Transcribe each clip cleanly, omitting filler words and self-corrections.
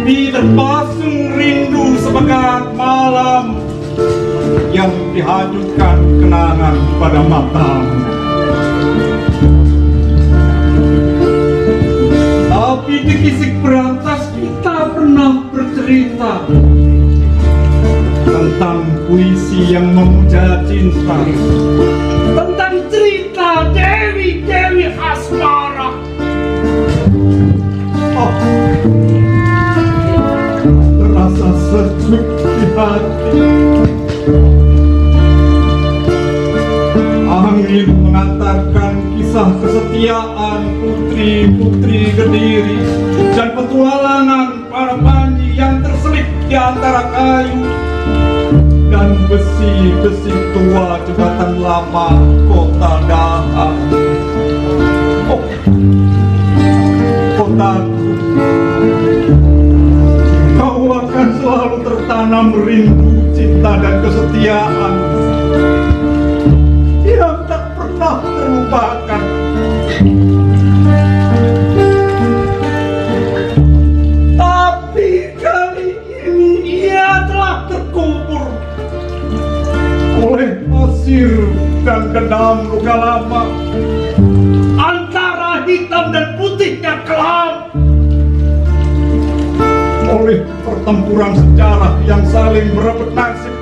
Mimpi terpasung rindu sepekan malam yang dihanyutkan kenangan pada matamu. Tapi di kisik berantas kita pernah bercerita tentang puisi yang memuja cinta, tentang cerita dewi-dewi asmara. Oh, terasa sejuk di hati. Angin mengantarkan kisah kesetiaan putri-putri Kediri dan petualangan para panji yang terselip di antara kayu dan besi-besi tua jembatan lama kota Daha. Oh, kotaku, kau akan selalu tertanam rindu, cinta dan kesetiaan yang tak pernah terlupakan. Tapi kali ini ia telah terkubur oleh pasir dan dendam luka lama, antara hitam dan putihnya kelam, oleh pertempuran sejarah yang saling berebut nasib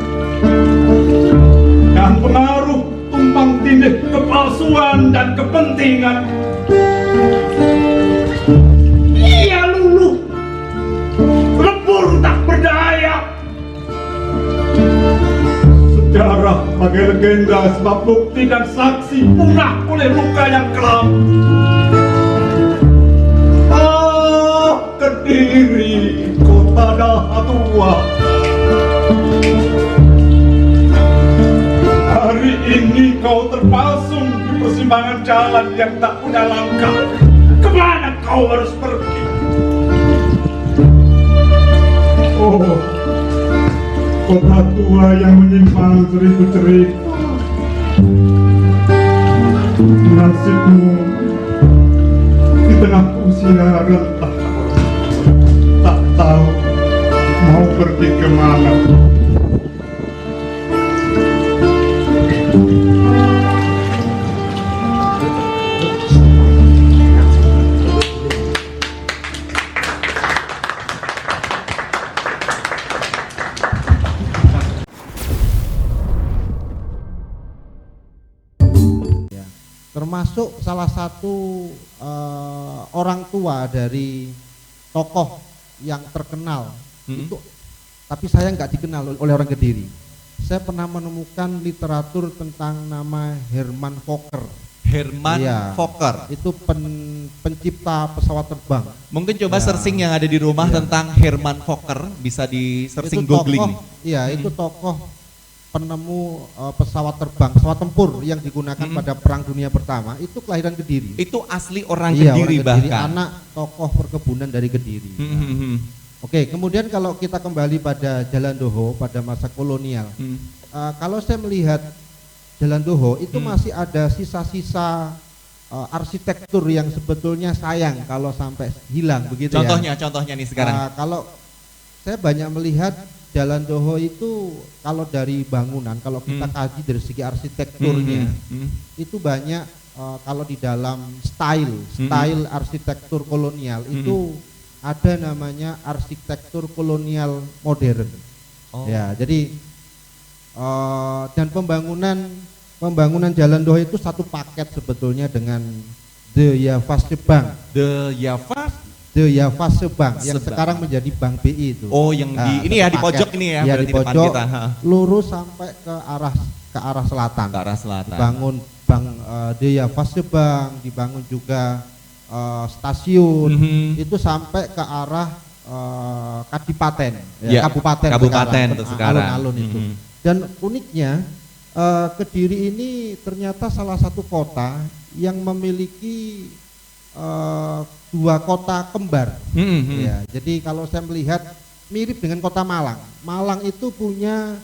dan pengaruh tumpang tindih kepalsuan dan kepentingan. Ia luluh, lebur tak berdaya. Sejarah bagai legenda sebab bukti dan saksi punah oleh luka yang kelam. Ah, Kediri, kota Daha tua. Hari ini kau terpasung di persimpangan jalan yang tak punya langkah. Kemana kau harus pergi? Oh, kota tua yang menyimpan seribu cerita. Nasibmu di tengah usia rentah, tak tahu mau pergi kemana. Termasuk salah satu orang tua dari tokoh yang terkenal itu, tapi saya nggak dikenal oleh orang Kediri. Saya pernah menemukan literatur tentang nama Herman Fokker. Herman Fokker itu pencipta pesawat terbang. Mungkin coba searching yang ada di rumah tentang Herman Fokker, bisa di searching googling. Iya, itu tokoh penemu pesawat terbang, pesawat tempur yang digunakan pada Perang Dunia Pertama. Itu kelahiran Kediri. Itu asli orang Kediri, orang Kediri, bahkan anak tokoh perkebunan dari Kediri. Oke, kemudian kalau kita kembali pada Jalan Doho pada masa kolonial, kalau saya melihat Jalan Doho itu masih ada sisa-sisa arsitektur yang sebetulnya sayang kalau sampai hilang begitu. Contohnya nih sekarang. Kalau saya banyak melihat Jalan Doho itu kalau dari bangunan, kalau kita kaji dari segi arsitekturnya, itu banyak kalau di dalam style arsitektur kolonial itu ada namanya arsitektur kolonial modern. Ya, jadi dan pembangunan Jalan Doho itu satu paket sebetulnya dengan The Javasche Bank. The Javasche Bank yang sekarang menjadi Bank BI itu. Oh, yang di ini ya di pojok ini ya, ya di pojok kita. Lurus sampai ke arah selatan. Ke arah selatan. Dibangun Bank The Javasche Bank, dibangun juga stasiun. Itu sampai ke arah Kadipaten, kabupaten untuk sekarang. Alun-alun itu. Dan uniknya Kediri ini ternyata salah satu kota yang memiliki dua kota kembar. Ya, jadi kalau saya melihat mirip dengan kota Malang. Malang itu punya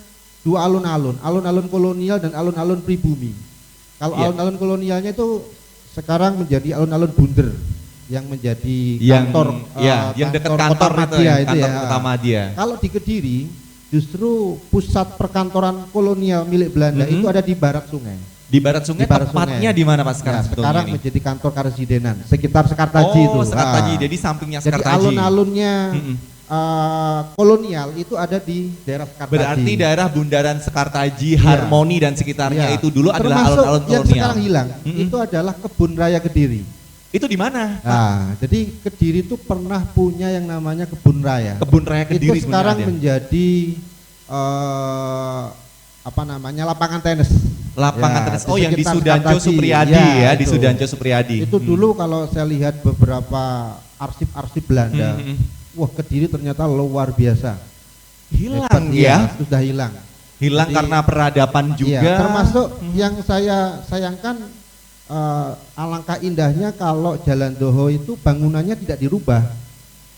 dua alun-alun, alun-alun kolonial dan alun-alun pribumi. Kalau alun-alun kolonialnya itu sekarang menjadi alun-alun bunder. yang menjadi yang kantor yang dekat kantor Kota itu, Madia itu kantor ya. utama dia. Kalau di Kediri justru pusat perkantoran kolonial milik Belanda itu ada di barat sungai. Di barat sungai, Di barat tepatnya sungai. di mana Pak sekarang Ya, sebetulnya sekarang ini? menjadi kantor karesidenan sekitar Sekartaji itu. Oh, Sekartaji. Ah. Jadi sampingnya Jadi Sekartaji. alun-alunnya kolonial itu ada di daerah Sekartaji. Berarti daerah bundaran Sekartaji, Iya. Harmoni dan sekitarnya Iya. itu dulu adalah Termasuk alun-alun yang kolonial. sekarang hilang itu adalah Kebun Raya Kediri. Itu di mana? Nah, jadi Kediri itu pernah punya yang namanya Kebun Raya. Kebun Raya Kediri Itu sekarang punya ada. menjadi lapangan tenis. Lapangan Ya, tenis. di Oh, yang di sekitar Sudanjo Sekartaji. Supriyadi ya, di itu. Sudanjo Supriyadi. Itu dulu kalau saya lihat beberapa arsip-arsip Belanda, wah Kediri ternyata luar biasa. Hilang Hebat, ya. Sudah hilang. Hilang Jadi, karena peradaban juga. Iya, termasuk yang saya sayangkan alangkah indahnya kalau Jalan Doho itu bangunannya tidak dirubah.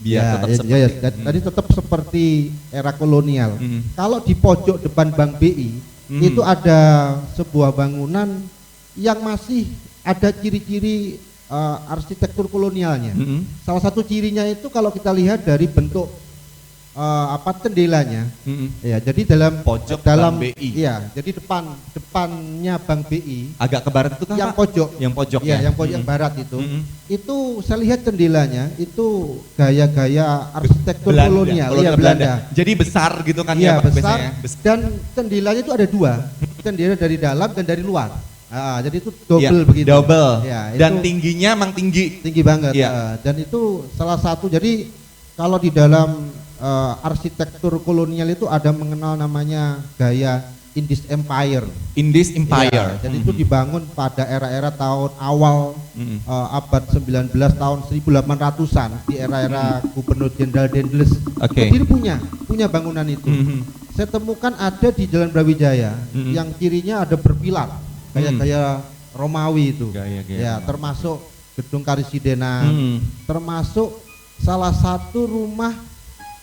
Biar tetap seperti tadi tetap seperti era kolonial. Kalau di pojok depan Bank BI itu ada sebuah bangunan yang masih ada ciri-ciri arsitektur kolonialnya. Salah satu cirinya itu kalau kita lihat dari bentuk jendelanya. Ya, jadi dalam Pojok dalam Bank BI. Iya, jadi depannya Bank BI Agak ke barat itu kan yang Pak? pojok. Yang pojok Iya, ya. yang pojok yang barat itu. Itu saya lihat jendelanya itu gaya-gaya arsitektur kolonial, iya Belanda. Jadi besar gitu kan Iya, ya Pak besar biasanya. dan jendelanya itu ada dua. Jendela dari dalam dan dari luar. Jadi itu double Iya, begitu. Double. Ya, Dan itu tingginya emang tinggi. tinggi banget. Iya. Dan itu salah satu, jadi kalau di dalam arsitektur kolonial itu ada mengenal namanya gaya Indies Empire. Indies Empire. Ya, dan itu dibangun pada era-era tahun awal abad 19 tahun 1800-an di era-era Gubernur Jenderal Dendles. Oke. Kediri punya bangunan itu. Saya temukan ada di Jalan Brawijaya yang kirinya ada berpilar gaya-gaya Romawi itu. Gaya-gaya Ya, Romawi. termasuk gedung karesidenan, termasuk salah satu rumah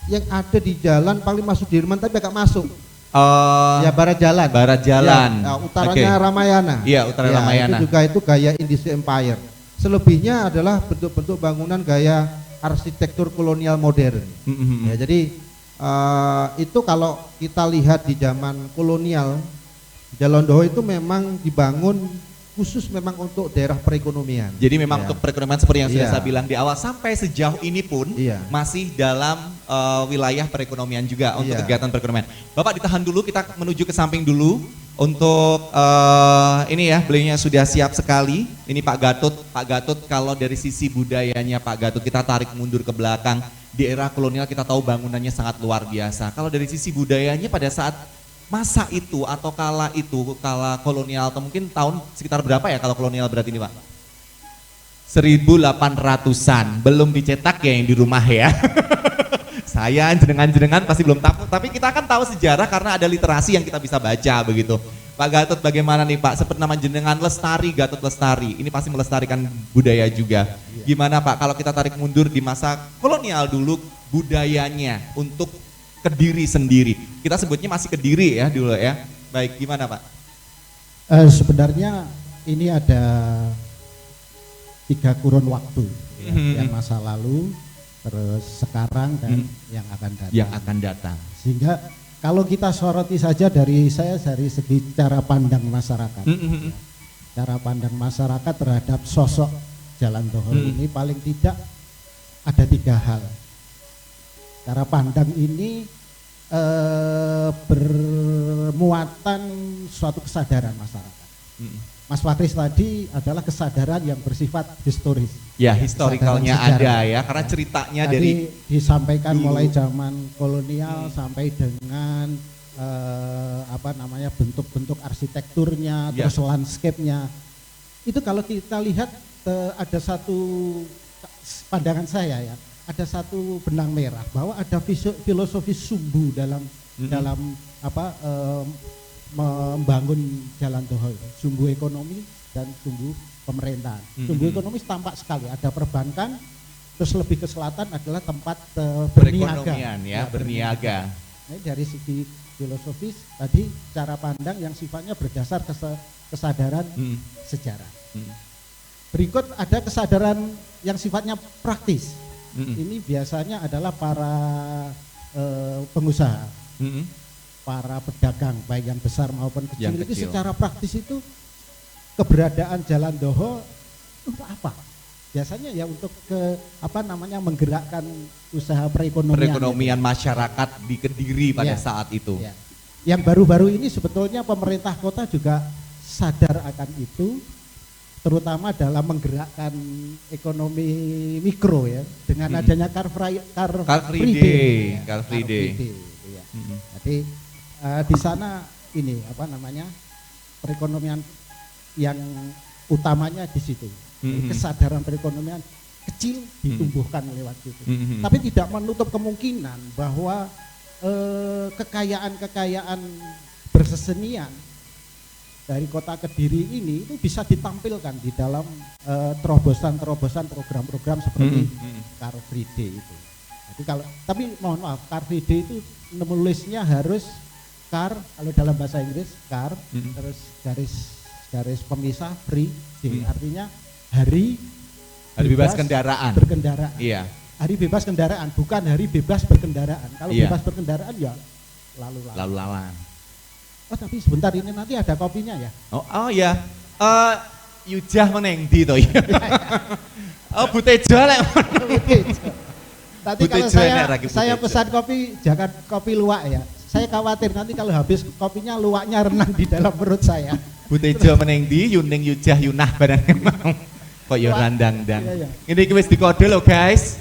yang ada di jalan Panglima Sudirman tapi agak masuk. Ya, barat jalan. Barat jalan. Ya, utaranya Oke. Ramayana. Iya, utara Ramayana. Itu gaya Indies Empire. Selebihnya adalah bentuk-bentuk bangunan gaya arsitektur kolonial modern. Ya, jadi itu kalau kita lihat di zaman kolonial, Jalan Doho itu memang dibangun khusus memang untuk daerah perekonomian. Jadi memang Ya. untuk perekonomian seperti yang sudah Iya. saya bilang di awal sampai sejauh ini pun Iya. masih dalam wilayah perekonomian juga untuk Iya. kegiatan perekonomian. Bapak ditahan dulu, kita menuju ke samping dulu untuk ini ya, beliaunya sudah siap sekali. Ini Pak Gatot. Pak Gatot, kalau dari sisi budayanya Pak Gatot kita tarik mundur ke belakang, di era kolonial kita tahu bangunannya sangat luar biasa. Kalau dari sisi budayanya pada saat masa itu atau kala kolonial, atau mungkin tahun sekitar berapa ya kalau kolonial berarti ini Pak? 1800-an, belum dicetak ya yang di rumah ya. Saya jenengan pasti belum tahu, tapi kita akan tahu sejarah karena ada literasi yang kita bisa baca begitu. Pak Gatot bagaimana nih Pak, seperti nama jenengan Lestari, Gatot Lestari, ini pasti melestarikan budaya juga. Gimana Pak kalau kita tarik mundur di masa kolonial dulu, budayanya untuk Kediri sendiri, kita sebutnya masih Kediri ya dulu ya. Baik, gimana Pak? Sebenarnya ini ada 3 kurun waktu ya, yang masa lalu, terus sekarang dan yang akan datang. Yang akan datang. Sehingga kalau kita soroti saja dari segi cara pandang masyarakat, ya, cara pandang masyarakat terhadap sosok Jalan Doho ini paling tidak ada 3 hal. Cara pandang ini bermuatan suatu kesadaran masyarakat. Mas Fakris tadi adalah kesadaran yang bersifat historis. Ya, historikalnya Kesadaran ada sejarah. ya, karena ceritanya Tadi dari disampaikan dulu. mulai zaman kolonial sampai dengan bentuk-bentuk arsitekturnya, Ya. terus landscape-nya. Itu kalau kita lihat ada satu pandangan saya ya, ada satu benang merah bahwa ada filosofi sumbu dalam membangun Jalan Doho, sumbu ekonomi dan sumbu pemerintahan. Sumbu ekonomi tampak sekali, ada perbankan, terus lebih ke selatan adalah tempat berniaga. perekonomian ya, berniaga. Nah, dari segi filosofis tadi cara pandang yang sifatnya berdasar kesadaran sejarah. Berikut ada kesadaran yang sifatnya praktis. Mm-mm. Ini biasanya adalah para pengusaha, Mm-mm. para pedagang baik yang besar maupun kecil. Yang Itu kecil. secara praktis itu keberadaan Jalan Doho untuk apa? Biasanya ya untuk menggerakkan usaha Perekonomian masyarakat di Kediri pada Iya. saat itu. Ya. Yang baru-baru ini sebetulnya pemerintah kota juga sadar akan itu, terutama dalam menggerakkan ekonomi mikro ya, dengan adanya Car Free Day. Car Free Day. Ya. Mm-mm. Jadi di sana ini perekonomian yang utamanya di situ. Mm-hmm. Kesadaran perekonomian kecil ditumbuhkan lewat situ. Mm-hmm. Tapi tidak menutup kemungkinan bahwa kekayaan bersesenian dari kota Kediri ini itu bisa ditampilkan di dalam terobosan-terobosan program-program seperti Car Free Day itu. Jadi tapi mohon maaf, Car Free Day itu menulisnya harus car, kalau dalam bahasa Inggris car, terus garis pemisah free day, artinya hari bebas kendaraan. Berkendaraan. Iya. Hari bebas kendaraan, bukan hari bebas berkendaraan. Kalau Iya. bebas berkendaraan ya lalu Lalu-lalang. Oh tapi sebentar, ini nanti ada kopinya ya. Oh ya. Yujah meneng di to ya. Oh Bu Tejo lek. Nanti Bu kalau Tejo enak lagi, Bu saya Tejo. pesan kopi, jangan kopi luwak ya. Saya khawatir nanti kalau habis kopinya luwaknya renang di dalam perut saya. Bu Tejo meneng di Yuning Yujah Yunah barang mau. Kok ya randang-dang. Iya. Ini iki wis dikode lho guys.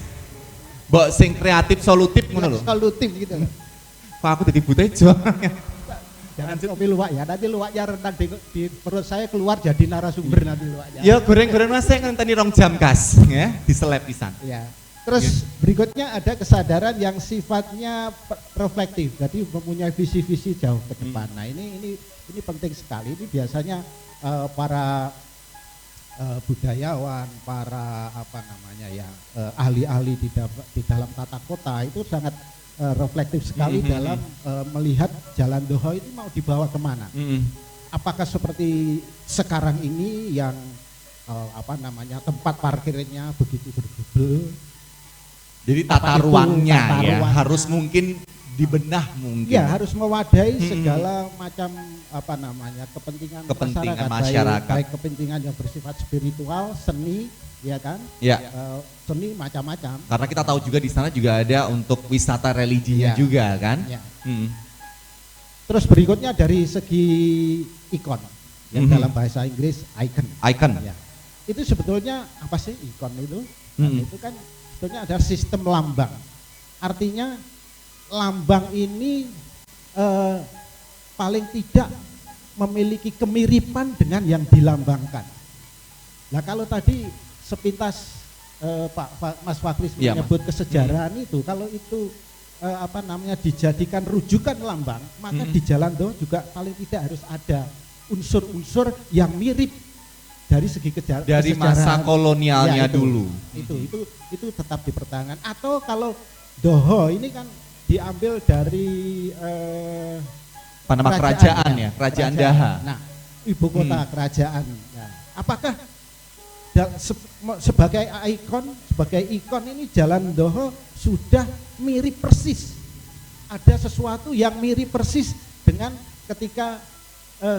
Mbok sing kreatif solutif ngono lho. Solutif gitu loh. Kok aku dadi Bu Tejo. Jangan kopi luwak ya, nanti luwaknya renang di perut saya, keluar jadi narasumber nanti luwaknya. Ya goreng-goreng mas saya ngenteni 2 jam kas ya, diseleb pisan. Ya. Terus berikutnya ada kesadaran yang sifatnya reflektif, jadi mempunyai visi-visi jauh ke depan. Nah ini penting sekali. Ini biasanya para budayawan, para ahli-ahli di dalam tata kota itu sangat reflektif sekali dalam melihat Jalan Doho itu mau dibawa kemana. Apakah seperti sekarang ini yang tempat parkirnya begitu bergubel. Jadi tata Itu, ruangnya tata ya ruangnya. harus mungkin dibenah mungkin. Ya harus mewadahi segala macam kepentingan masyarakat. baik kepentingan yang bersifat spiritual, seni, ya kan? Ya. Seni macam-macam. Karena kita tahu juga di sana juga ada untuk wisata religinya Ya. juga kan. Ya. Mm. Terus berikutnya dari segi ikon, yang dalam bahasa Inggris Icon. Ya. Itu sebetulnya apa sih ikon itu? Nah, itu kan sebetulnya ada sistem lambang. Artinya lambang ini paling tidak memiliki kemiripan dengan yang dilambangkan. Nah kalau tadi sepintas Mas Fakris Iya, menyebut kesejarahan itu, kalau itu dijadikan rujukan lambang, maka di Jalan Doho juga paling tidak harus ada unsur-unsur yang mirip dari segi Dari masa kesejarahan. kolonialnya Ya, dulu. Itu tetap dipertahankan. Atau kalau Doho ini kan diambil dari Nama kerajaan ya, kerajaan Daha. Nah, ibu kota kerajaan. Nah, apakah sebagai ikon ini Jalan Doho sudah mirip persis? Ada sesuatu yang mirip persis dengan ketika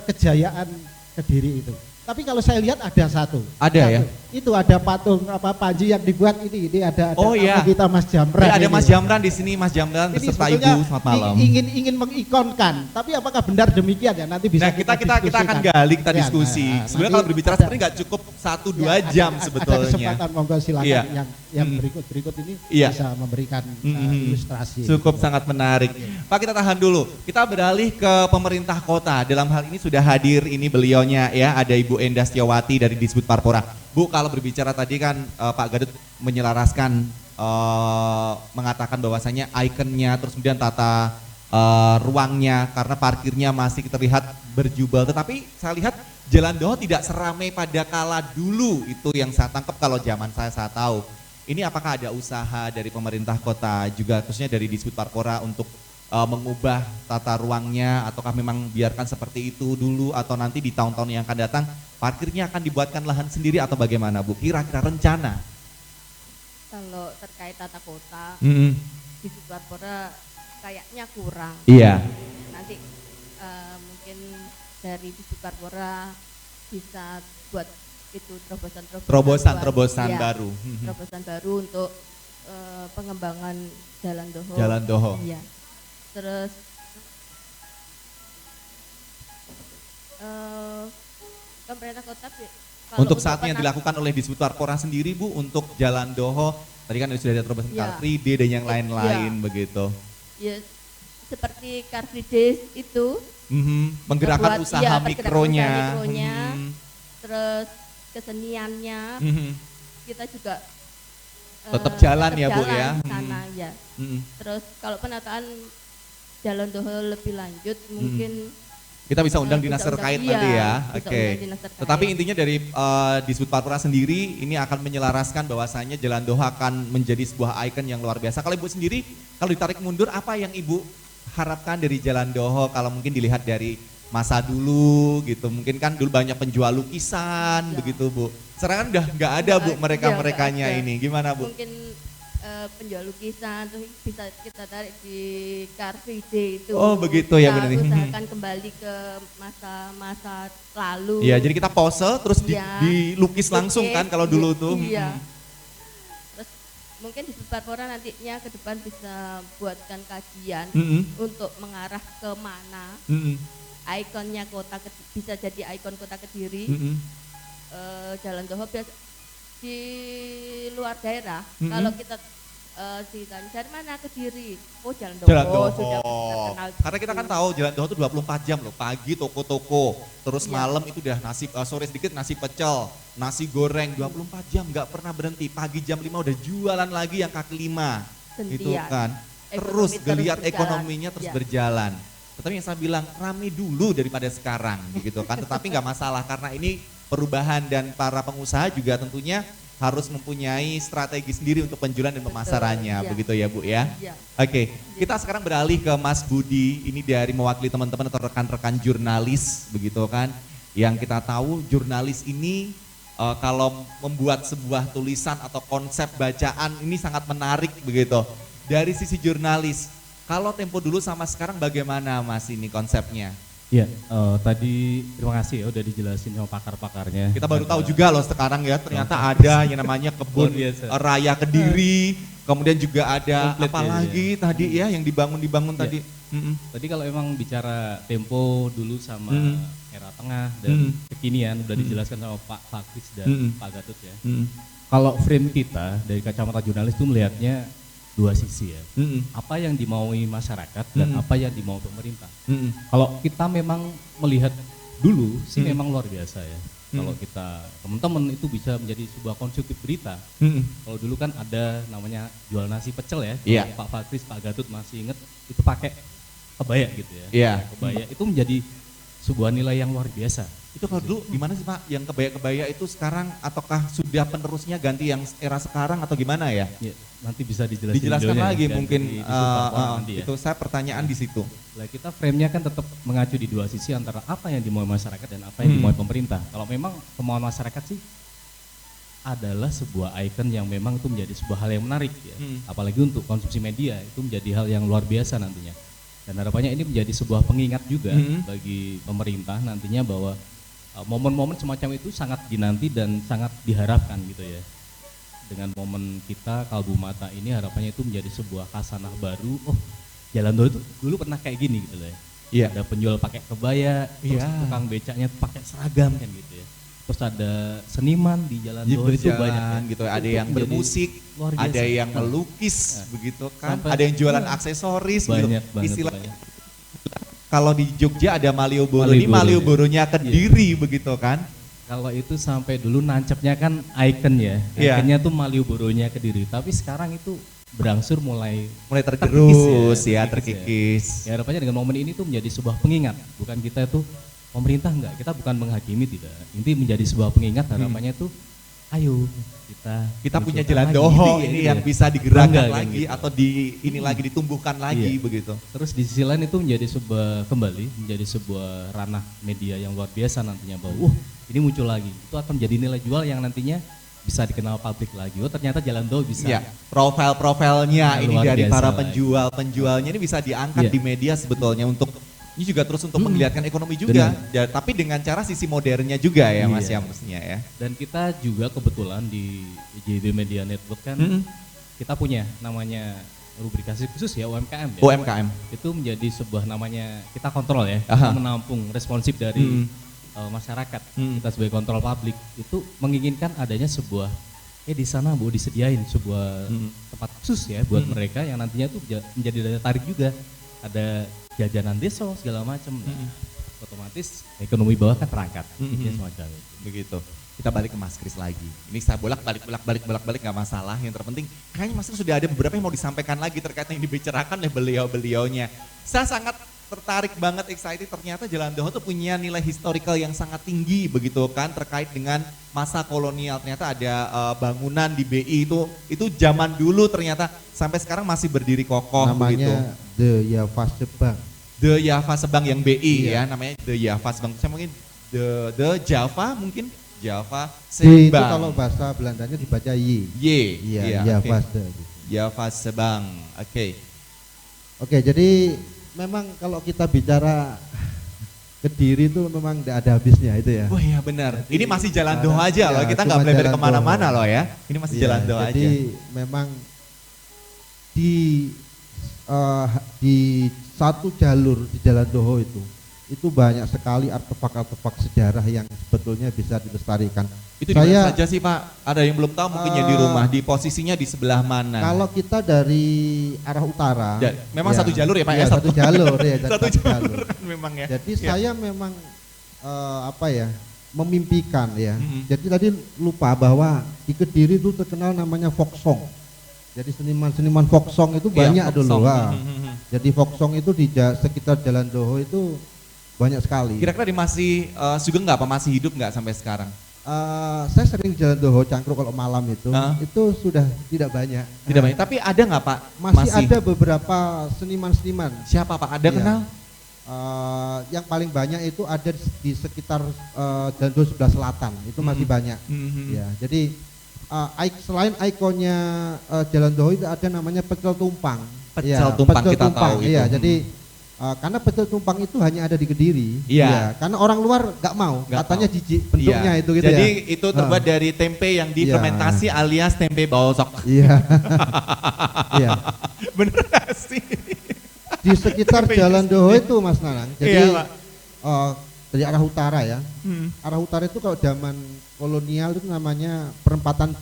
kejayaan Kediri itu. Tapi kalau saya lihat ada satu. Ada ya? Itu ada patung Panji yang dibuat ini ada Oh, iya. kita Mas Jamran. Ya, ada ini. Mas Jamran di sini, Mas Jamran Ini beserta sebetulnya Ibu, selamat malam. ingin mengikonkan, tapi apakah benar demikian ya? Nanti bisa Nah, kita akan diskusikan. gali, kita Ya, diskusi. nah, Sebenarnya nanti kalau berbicara ada- sebenarnya nggak cukup 1-2 ya, jam ada sebetulnya. kesempatan, monggo silakan Iya. yang berikut ini Iya. bisa memberikan ilustrasi. Cukup sangat menarik. Pak, kita tahan dulu. Kita beralih ke pemerintah kota. Dalam hal ini sudah hadir ini beliaunya ya, ada Ibu Endah Setiawati dari Disbud Parpora. Bu, kalau berbicara tadi kan Pak Gadut menyelaraskan mengatakan bahwasanya ikonnya terus kemudian tata ruangnya karena parkirnya masih terlihat berjubel. Tetapi saya lihat Jalan Doho tidak seramai pada kala dulu, itu yang saya tangkap kalau zaman saya tahu. Ini apakah ada usaha dari pemerintah kota juga khususnya dari Disbud Parpora untuk mengubah tata ruangnya, ataukah memang biarkan seperti itu dulu, atau nanti di tahun-tahun yang akan datang parkirnya akan dibuatkan lahan sendiri atau bagaimana Bu? Kira-kira rencana? Kalau terkait tata kota di Suparpora kayaknya kurang. Iya. Nanti mungkin dari di Suparpora bisa buat itu terobosan iya, baru. terobosan baru untuk pengembangan Jalan Doho. Jalan Doho. Iya. Terus pemerintah kota Untuk saat yang dilakukan oleh di Suparpora sendiri Bu, untuk Jalan Doho, tadi kan sudah ada terobosan ya. Car Free Day dan yang lain-lain begitu. Ya, seperti Car Free Days itu. Menggerakkan usaha mikronya. Terus keseniannya, kita juga tetap jalan ya Bu ya. Sana, ya. Terus kalau penataan Jalan Doho lebih lanjut mungkin kita bisa undang dinas terkait nanti ya. Oke. Tetapi intinya dari di Suparpora sendiri ini akan menyelaraskan bahwasanya Jalan Doho akan menjadi sebuah ikon yang luar biasa. Kalau Ibu sendiri, kalau ditarik mundur apa yang Ibu harapkan dari Jalan Doho kalau mungkin dilihat dari masa dulu gitu? Mungkin kan dulu banyak penjual lukisan begitu Bu. Sekarang kan udah nggak ada Bu mereka-merekanya ini. Gimana Bu? Mungkin penjual lukisan terus bisa kita tarik di Car Free Day itu. Oh begitu ya benar. Usahakan kembali ke masa-masa lalu. Iya, jadi kita pose terus dilukis langsung kan kalau dulu tuh. Iya. Terus mungkin di Suparpora nantinya ke depan bisa buatkan kajian untuk mengarah ke mana ikonnya kota bisa jadi ikon kota Kediri. Jalan Doho di luar daerah kalau kita ditanya dari mana Kediri, oh Jalan Doho sudah terkenal. Karena kita kan tahu Jalan Doho itu 24 jam loh, pagi toko-toko, terus malam itu udah nasi, sore sedikit nasi pecel, nasi goreng 24 jam nggak pernah berhenti, pagi jam 5 udah jualan lagi yang kaki 5 itu kan, terus geliat ekonominya terus berjalan. Tetapi yang saya bilang rame dulu daripada sekarang gitu kan, tetapi nggak masalah karena ini perubahan dan para pengusaha juga tentunya harus mempunyai strategi sendiri untuk penjualan dan pemasarannya, begitu ya Bu ya. Oke, kita sekarang beralih ke Mas Budi, ini dari mewakili teman-teman atau rekan-rekan jurnalis, begitu kan. Yang kita tahu jurnalis ini kalau membuat sebuah tulisan atau konsep bacaan ini sangat menarik begitu. Dari sisi jurnalis, kalau Tempo dulu sama sekarang bagaimana Mas ini konsepnya? Iya, tadi terima kasih ya udah dijelasin sama pakar-pakarnya. Kita baru tahu juga loh sekarang ya ternyata ada yang namanya kebun raya Kediri, kemudian juga ada apa lagi tadi ya yang dibangun tadi. Tadi kalau emang bicara Tempo dulu sama era tengah dan kekinian udah dijelaskan sama Pak Fakris dan Pak Gatot ya. Kalau frame kita dari kacamata jurnalis itu melihatnya dua sisi ya. Apa yang dimaui masyarakat dan apa yang dimaui pemerintah. Kalau kita memang melihat dulu sih memang luar biasa ya. Kalau kita teman-teman itu bisa menjadi sebuah konsumtif berita. Kalau dulu kan ada namanya jual nasi pecel ya. Pak Fakris, Pak Gatot masih inget itu pakai kebaya gitu ya. Kebaya itu menjadi sebuah nilai yang luar biasa. Itu kalau dulu gimana sih Pak, yang kebaya-kebaya itu sekarang ataukah sudah penerusnya ganti yang era sekarang atau gimana ya? Ya nanti bisa dijelaskan lagi ya, mungkin nanti ya. Itu saya pertanyaan di situ. Nah, kita frame-nya kan tetap mengacu di dua sisi antara apa yang dimau masyarakat dan apa yang dimau pemerintah. Kalau memang kemauan masyarakat sih adalah sebuah ikon yang memang itu menjadi sebuah hal yang menarik ya. Apalagi untuk konsumsi media itu menjadi hal yang luar biasa nantinya. Dan harapannya ini menjadi sebuah pengingat juga bagi pemerintah nantinya bahwa momen-momen semacam itu sangat dinanti dan sangat diharapkan gitu ya. Dengan momen kita Kalbu Mata ini harapannya itu menjadi sebuah khasanah baru. Oh, Jalan Doho itu dulu pernah kayak gini gitu loh ya. Ada penjual pakai kebaya, terus tukang becaknya pakai seragam kan gitu ya. Terus ada seniman di Jalan Doho itu banyak gitu. Ada yang bermusik, ada yang melukis begitu kan. Ada yang jualan aksesoris banyak gitu. Istilah kalau di Jogja ada Malioboro, ini Malioboronya Kediri begitu kan? Kalau itu sampai dulu nancapnya kan ikon ya, ikonnya tuh Malioboronya Kediri. Tapi sekarang itu berangsur mulai tergerus terkikis. Ya harapannya dengan momen ini tuh menjadi sebuah pengingat, bukan kita itu pemerintah enggak, kita bukan menghakimi tidak. Inti menjadi sebuah pengingat harapannya tuh ayo kita punya munculkan Jalan lagi. Doho Gitu ya, ini gitu yang ya. bisa digerakkan Bangga kan lagi gitu. atau ini lagi ditumbuhkan lagi Iya. begitu. Terus di sisi lain itu menjadi menjadi sebuah ranah media yang luar biasa nantinya bahwa ini muncul lagi. Itu akan menjadi nilai jual yang nantinya bisa dikenal publik lagi. Oh ternyata Jalan Doho bisa. Ya, profil-profilnya Ya, ini luar dari biasa para lagi. penjualnya ini bisa diangkat Iya. di media sebetulnya untuk ini juga terus untuk menggeliatkan ekonomi juga. Ya, tapi dengan cara sisi modernnya juga ya Mas Iya. ya mestinya ya. Dan kita juga kebetulan di JB Media Network kan kita punya namanya rubrikasi khusus ya UMKM ya. UMKM. Itu menjadi sebuah namanya kita kontrol ya, Aha. kita menampung responsif dari masyarakat. Kita sebagai kontrol publik itu menginginkan adanya sebuah di sana Bu disediain sebuah tempat khusus ya buat mereka yang nantinya tuh menjadi daya tarik juga. Ada jajanan deso segala macam. Otomatis ekonomi bawah kan terangkat. Ya, semacam itu. Begitu. Kita balik ke Mas Kris lagi. Ini saya bolak-balik nggak masalah. Yang terpenting kayaknya Mas Kris sudah ada beberapa yang mau disampaikan lagi terkait yang dibicarakan oleh beliau-beliaunya. Saya sangat tertarik banget, excited, ternyata Jalan Doho tuh punya nilai historical yang sangat tinggi begitu kan terkait dengan masa kolonial. Ternyata ada bangunan di BI itu zaman dulu ternyata sampai sekarang masih berdiri kokoh begitu. Namanya The Java Sebang. The Java Sebang yang BI Iya. ya, namanya The Java Sebang. Saya mungkin The Java mungkin Java D itu Sebang. kalau bahasa Belandanya dibaca Y. Iya, Java oke. Java Sebang. Oke. Oke, jadi memang kalau kita bicara Kediri itu memang tidak ada habisnya itu ya. Oh iya benar. Ini masih Jalan Karena- Doho aja loh. ya, Kita cuma nggak boleh Jalan kemana-mana Doho. loh ya. Ini masih Iya, Jalan Doho jadi aja. memang di satu jalur di Jalan Doho itu banyak sekali artefak-artefak sejarah yang sebetulnya bisa dilestarikan. Itu di mana saja sih Pak? Ada yang belum tahu mungkin ya di rumah. Di posisinya di sebelah mana? Kalau kita dari arah utara, memang satu jalur ya Pak ya? Iya, satu jalur ya, Satu jalur kan memang ya. Jadi Ya. saya memang memimpikan ya. Jadi tadi lupa bahwa di Kediri itu terkenal namanya folk song. Jadi seniman-seniman folk song itu banyak folk dulu. song. Wah. Jadi folk song itu di sekitar Jalan Doho itu banyak sekali. Kira-kira di masih sugeng nggak apa masih hidup nggak sampai sekarang? Saya sering Jalan Doho Cangkruk kalau malam itu sudah tidak banyak. Tidak banyak. Tapi ada nggak Pak? Masih ada beberapa seniman-seniman. Siapa Pak? Ada Iya. kenal? Yang paling banyak itu ada di sekitar Jalan Doho sebelah selatan itu masih banyak. Ya, jadi selain ikonnya Jalan Doho itu ada namanya Pecel Tumpang. Pecel Tumpang kita tahu itu. Iya, jadi karena Pecel Tumpang itu hanya ada di Kediri. Iya. Ya, karena orang luar nggak mau, katanya tahu. jijik bentuknya Iya. itu gitu Jadi ya. itu terbuat dari tempe yang difermentasi alias tempe bawosok. Iya. Iya. Bener gak sih? Di sekitar Jalan Doho itu Mas Nanang. Jadi Iya, Pak. dari arah utara ya. Arah utara itu kalau zaman kolonial itu namanya perempatan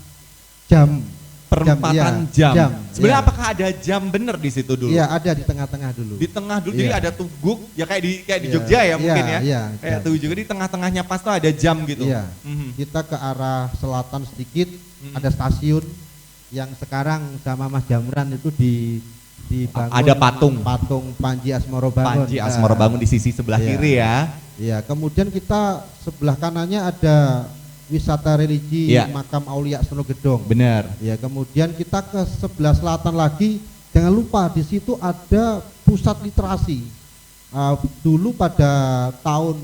jam. Perempatan iya, jam. Sebenarnya iya. apakah ada jam bener di situ dulu? Iya, ada di tengah-tengah dulu. Di tengah dulu, Iya. jadi ada tuguk, ya kayak di Iya, Jogja ya mungkin iya, ya. iya, Kayak jam. tuh juga di tengah-tengahnya pas tuh ada jam gitu. Iya. Mhm. Kita ke arah selatan sedikit ada stasiun yang sekarang sama Mas Jamran itu dibangun Ada patung. Panji Asmoro Bangun. Panji Asmoro Bangun di sisi sebelah Iya. kiri ya. Iya, kemudian kita sebelah kanannya ada wisata religi Iya. makam Aulia Sonogedong. Bener. Ya, kemudian kita ke sebelah selatan lagi, jangan lupa di situ ada pusat literasi. Dulu pada tahun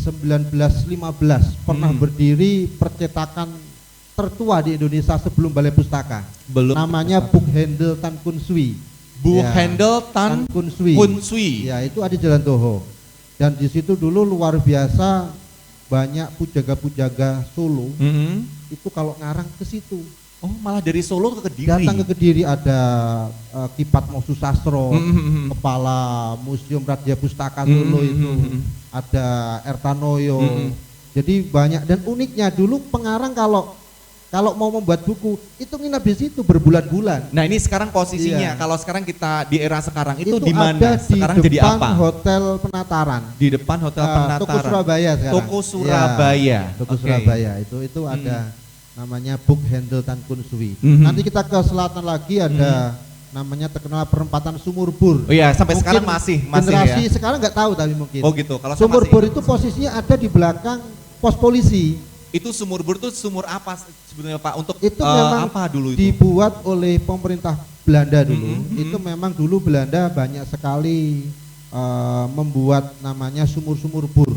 1915 pernah berdiri percetakan tertua di Indonesia sebelum Balai Pustaka. Belum. Namanya Buchhandel Tan Kun Sui. Bu Ya, Handel Tan Kun Sui. Kun Sui. Ya, itu ada di Jalan Doho. Dan di situ dulu luar biasa banyak pujaga-pujaga Solo. Mhm. Itu kalau ngarang ke situ. Oh malah dari Solo ke Kediri. Datang ke Kediri ada Kipat Mosu Sastro, Mhm. kepala Museum Raja Pustaka Solo itu, ada Ertanoyo. Jadi banyak, dan uniknya dulu pengarang kalau mau membuat buku itu nginap di situ berbulan-bulan. Nah ini sekarang posisinya, Iya. kalau sekarang kita di era sekarang itu di ada mana? di Sekarang depan jadi apa? Hotel Penataran. Di depan Hotel Penataran. Toko Surabaya sekarang. Toko Surabaya. Ya, Toko Oke. Surabaya itu ada namanya Buchhandel Tan Kun Sui. Mhm. Nanti kita ke selatan lagi ada namanya terkenal perempatan Sumur Bur. Oh iya, sampai Mungkin sekarang masih generasi ya. sekarang nggak tahu tapi mungkin. Oh gitu. Kalau saya Sumur masih Bur itu posisinya ada di belakang pos polisi. Itu sumur bor itu sumur apa sebenarnya Pak? Untuk Itu memang apa dulu itu? dibuat oleh pemerintah Belanda dulu. Itu memang dulu Belanda banyak sekali membuat namanya sumur-sumur bor.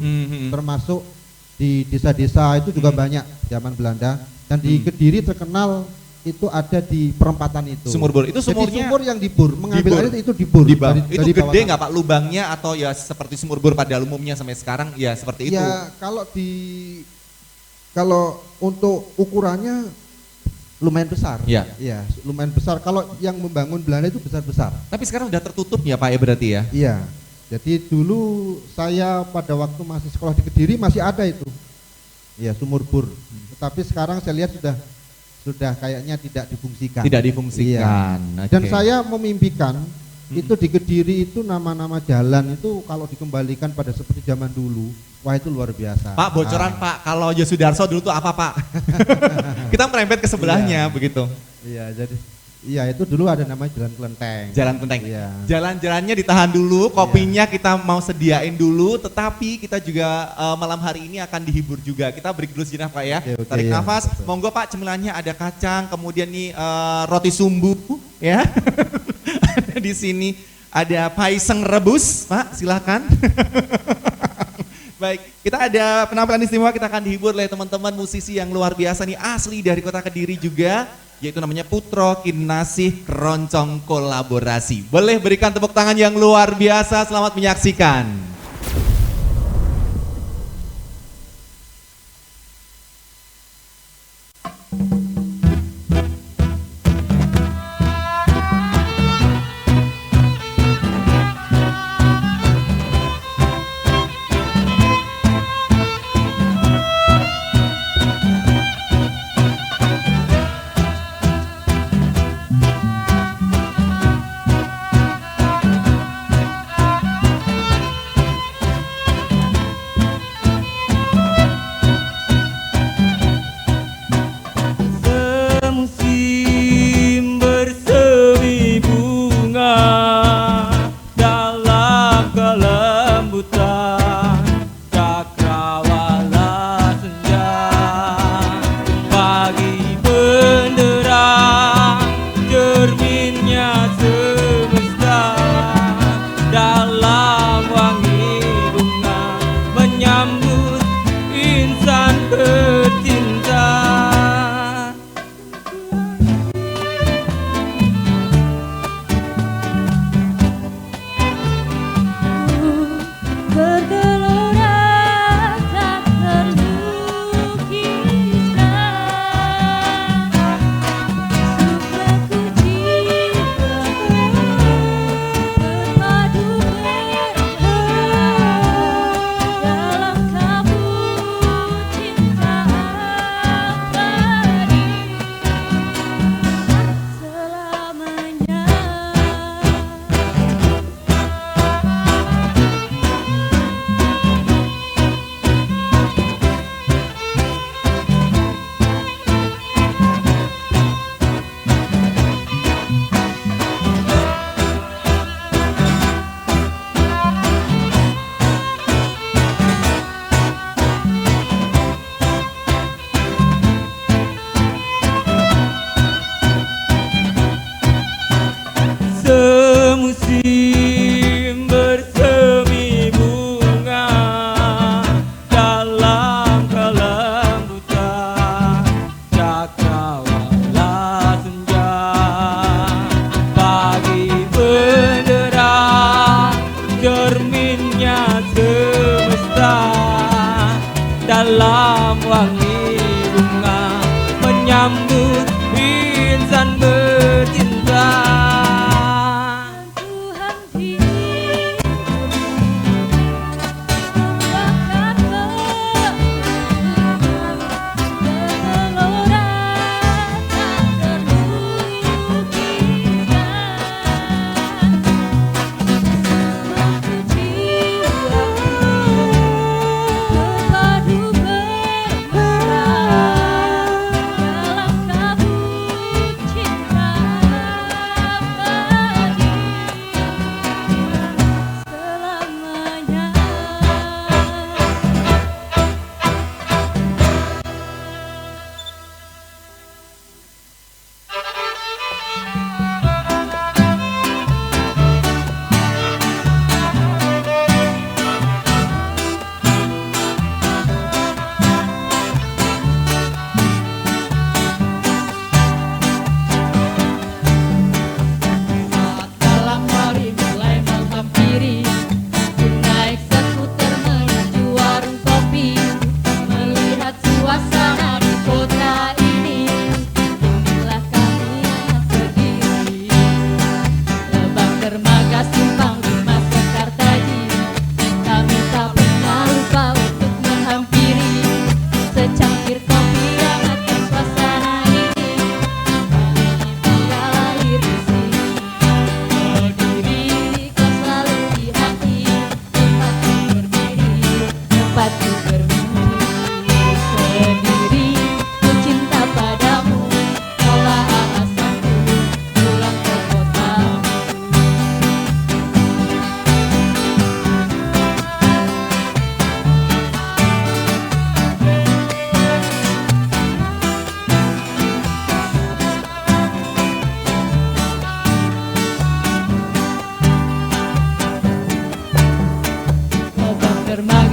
Termasuk di desa-desa itu juga banyak zaman Belanda. Dan di Kediri terkenal itu ada di perempatan itu. Sumur bor. Itu Jadi sumurnya sumur yang dibor, mengambil dibor. air itu dibor. di bawah. dari Itu gede bawah. nggak Pak lubangnya atau ya seperti sumur bor pada umumnya sampai sekarang ya seperti itu? Ya kalau untuk ukurannya lumayan besar. Ya. Iya, lumayan besar. Kalau yang membangun Belanda itu besar-besar. Tapi sekarang udah tertutup ya Pak ya berarti ya? Iya. Jadi dulu saya pada waktu masih sekolah di Kediri masih ada itu. Iya, sumur bor. Tetapi sekarang saya lihat sudah kayaknya tidak difungsikan. Tidak difungsikan. Iya. Oke. Dan saya memimpikan itu di Kediri itu nama-nama jalan itu kalau dikembalikan pada seperti zaman dulu, wah itu luar biasa. Pak bocoran Pak, kalau Yosudarso dulu tuh apa Pak? Kita merembet ke sebelahnya begitu. Iya, jadi itu dulu ada nama Jalan Kelenteng. Jalan Kelenteng. Iya. Jalan-jalannya ditahan dulu, kopinya kita mau sediain dulu, tetapi kita juga malam hari ini akan dihibur juga. Kita break dulu sejenak Pak ya. Oke, Tarik iya. nafas. Betul. Monggo Pak, cemilannya ada kacang, kemudian nih roti sumbu ya. Ada di sini ada paiseng rebus, Pak, silakan. Baik, kita ada penampilan istimewa, kita akan dihibur oleh teman-teman musisi yang luar biasa nih, asli dari kota Kediri juga, yaitu namanya Putro Kinasih Keroncong Kolaborasi. Boleh berikan tepuk tangan yang luar biasa, selamat menyaksikan. Semusim bersemi bunga dalam kelembutan cakrawala senja, pagi benderang cerminnya semesta dalam wangi bunga menyambut insan bercinta. Bergelora tak terlukiskan, sukaku jiwa berpadu dalam kabut cinta abadi selamanya. Semusim bersemi bunga dalam kelembutan cakrawala senja, pagi benderang cerminnya semesta dalam wangi bunga menyambut insan bercinta. Tuhan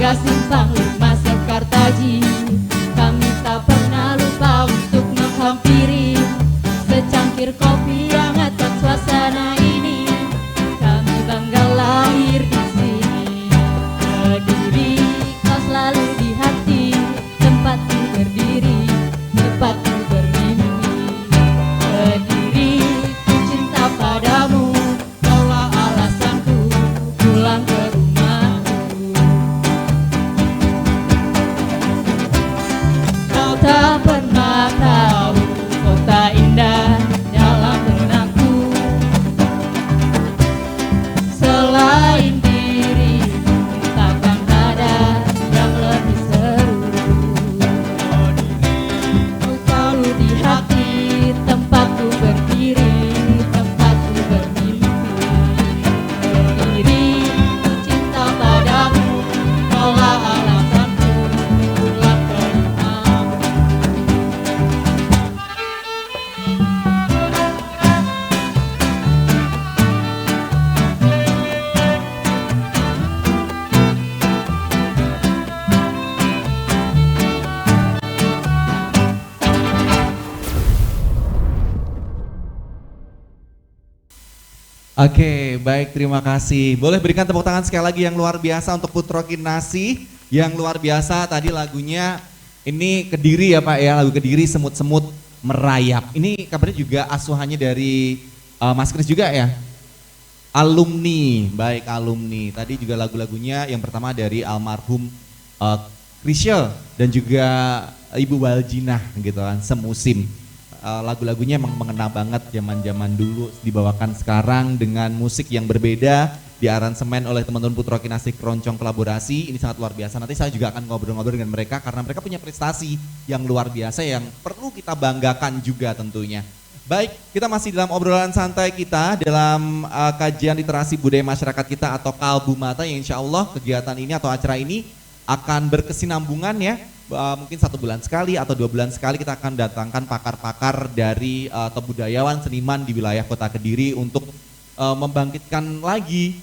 Jaga Simpang 5 Sekartaji, kami tak pernah lupa untuk menghampiri secangkir kopi yang hangat suasana ini. Kami bangga lahir di sini. Kediri kau selalu di hati, tempatku berdiri, tempatku bermimpi. Kediri ku cinta padamu, kaulah alasanku pulang ke rumahku. Kau tak pernah tahu kota indah dalam benakku. Selain dirimu takkan ada yang lebih seru. Kau selalu di hati, tempatku berdiri, tempatku bermimpi. Berdiri, ku cinta padamu, kaulah alasanku pulang ke rumahmu. Oke, baik, terima kasih. Boleh berikan tepuk tangan sekali lagi yang luar biasa untuk Putro Kinasih. Yang luar biasa tadi lagunya ini Kediri ya Pak ya, lagu Kediri Semut-Semut Merayap. Ini kabarnya juga asuhannya dari Mas Kris juga ya? Alumni, baik alumni. Tadi juga lagu-lagunya yang pertama dari almarhum Krisya dan juga Ibu Waljinah gitu kan, semusim. Lagu-lagunya emang mengena banget zaman-zaman dulu, dibawakan sekarang dengan musik yang berbeda, diaransemen oleh teman-teman Putro Kinasih Keroncong Kolaborasi. Ini sangat luar biasa. Nanti saya juga akan ngobrol-ngobrol dengan mereka karena mereka punya prestasi yang luar biasa yang perlu kita banggakan juga tentunya. Baik, kita masih dalam obrolan santai kita dalam kajian literasi budaya masyarakat kita atau Kalbu Mata, yang insya Allah kegiatan ini atau acara ini akan berkesinambungan ya. Mungkin 1 bulan sekali atau 2 bulan sekali kita akan datangkan pakar-pakar dari atau budayawan seniman di wilayah Kota Kediri untuk membangkitkan lagi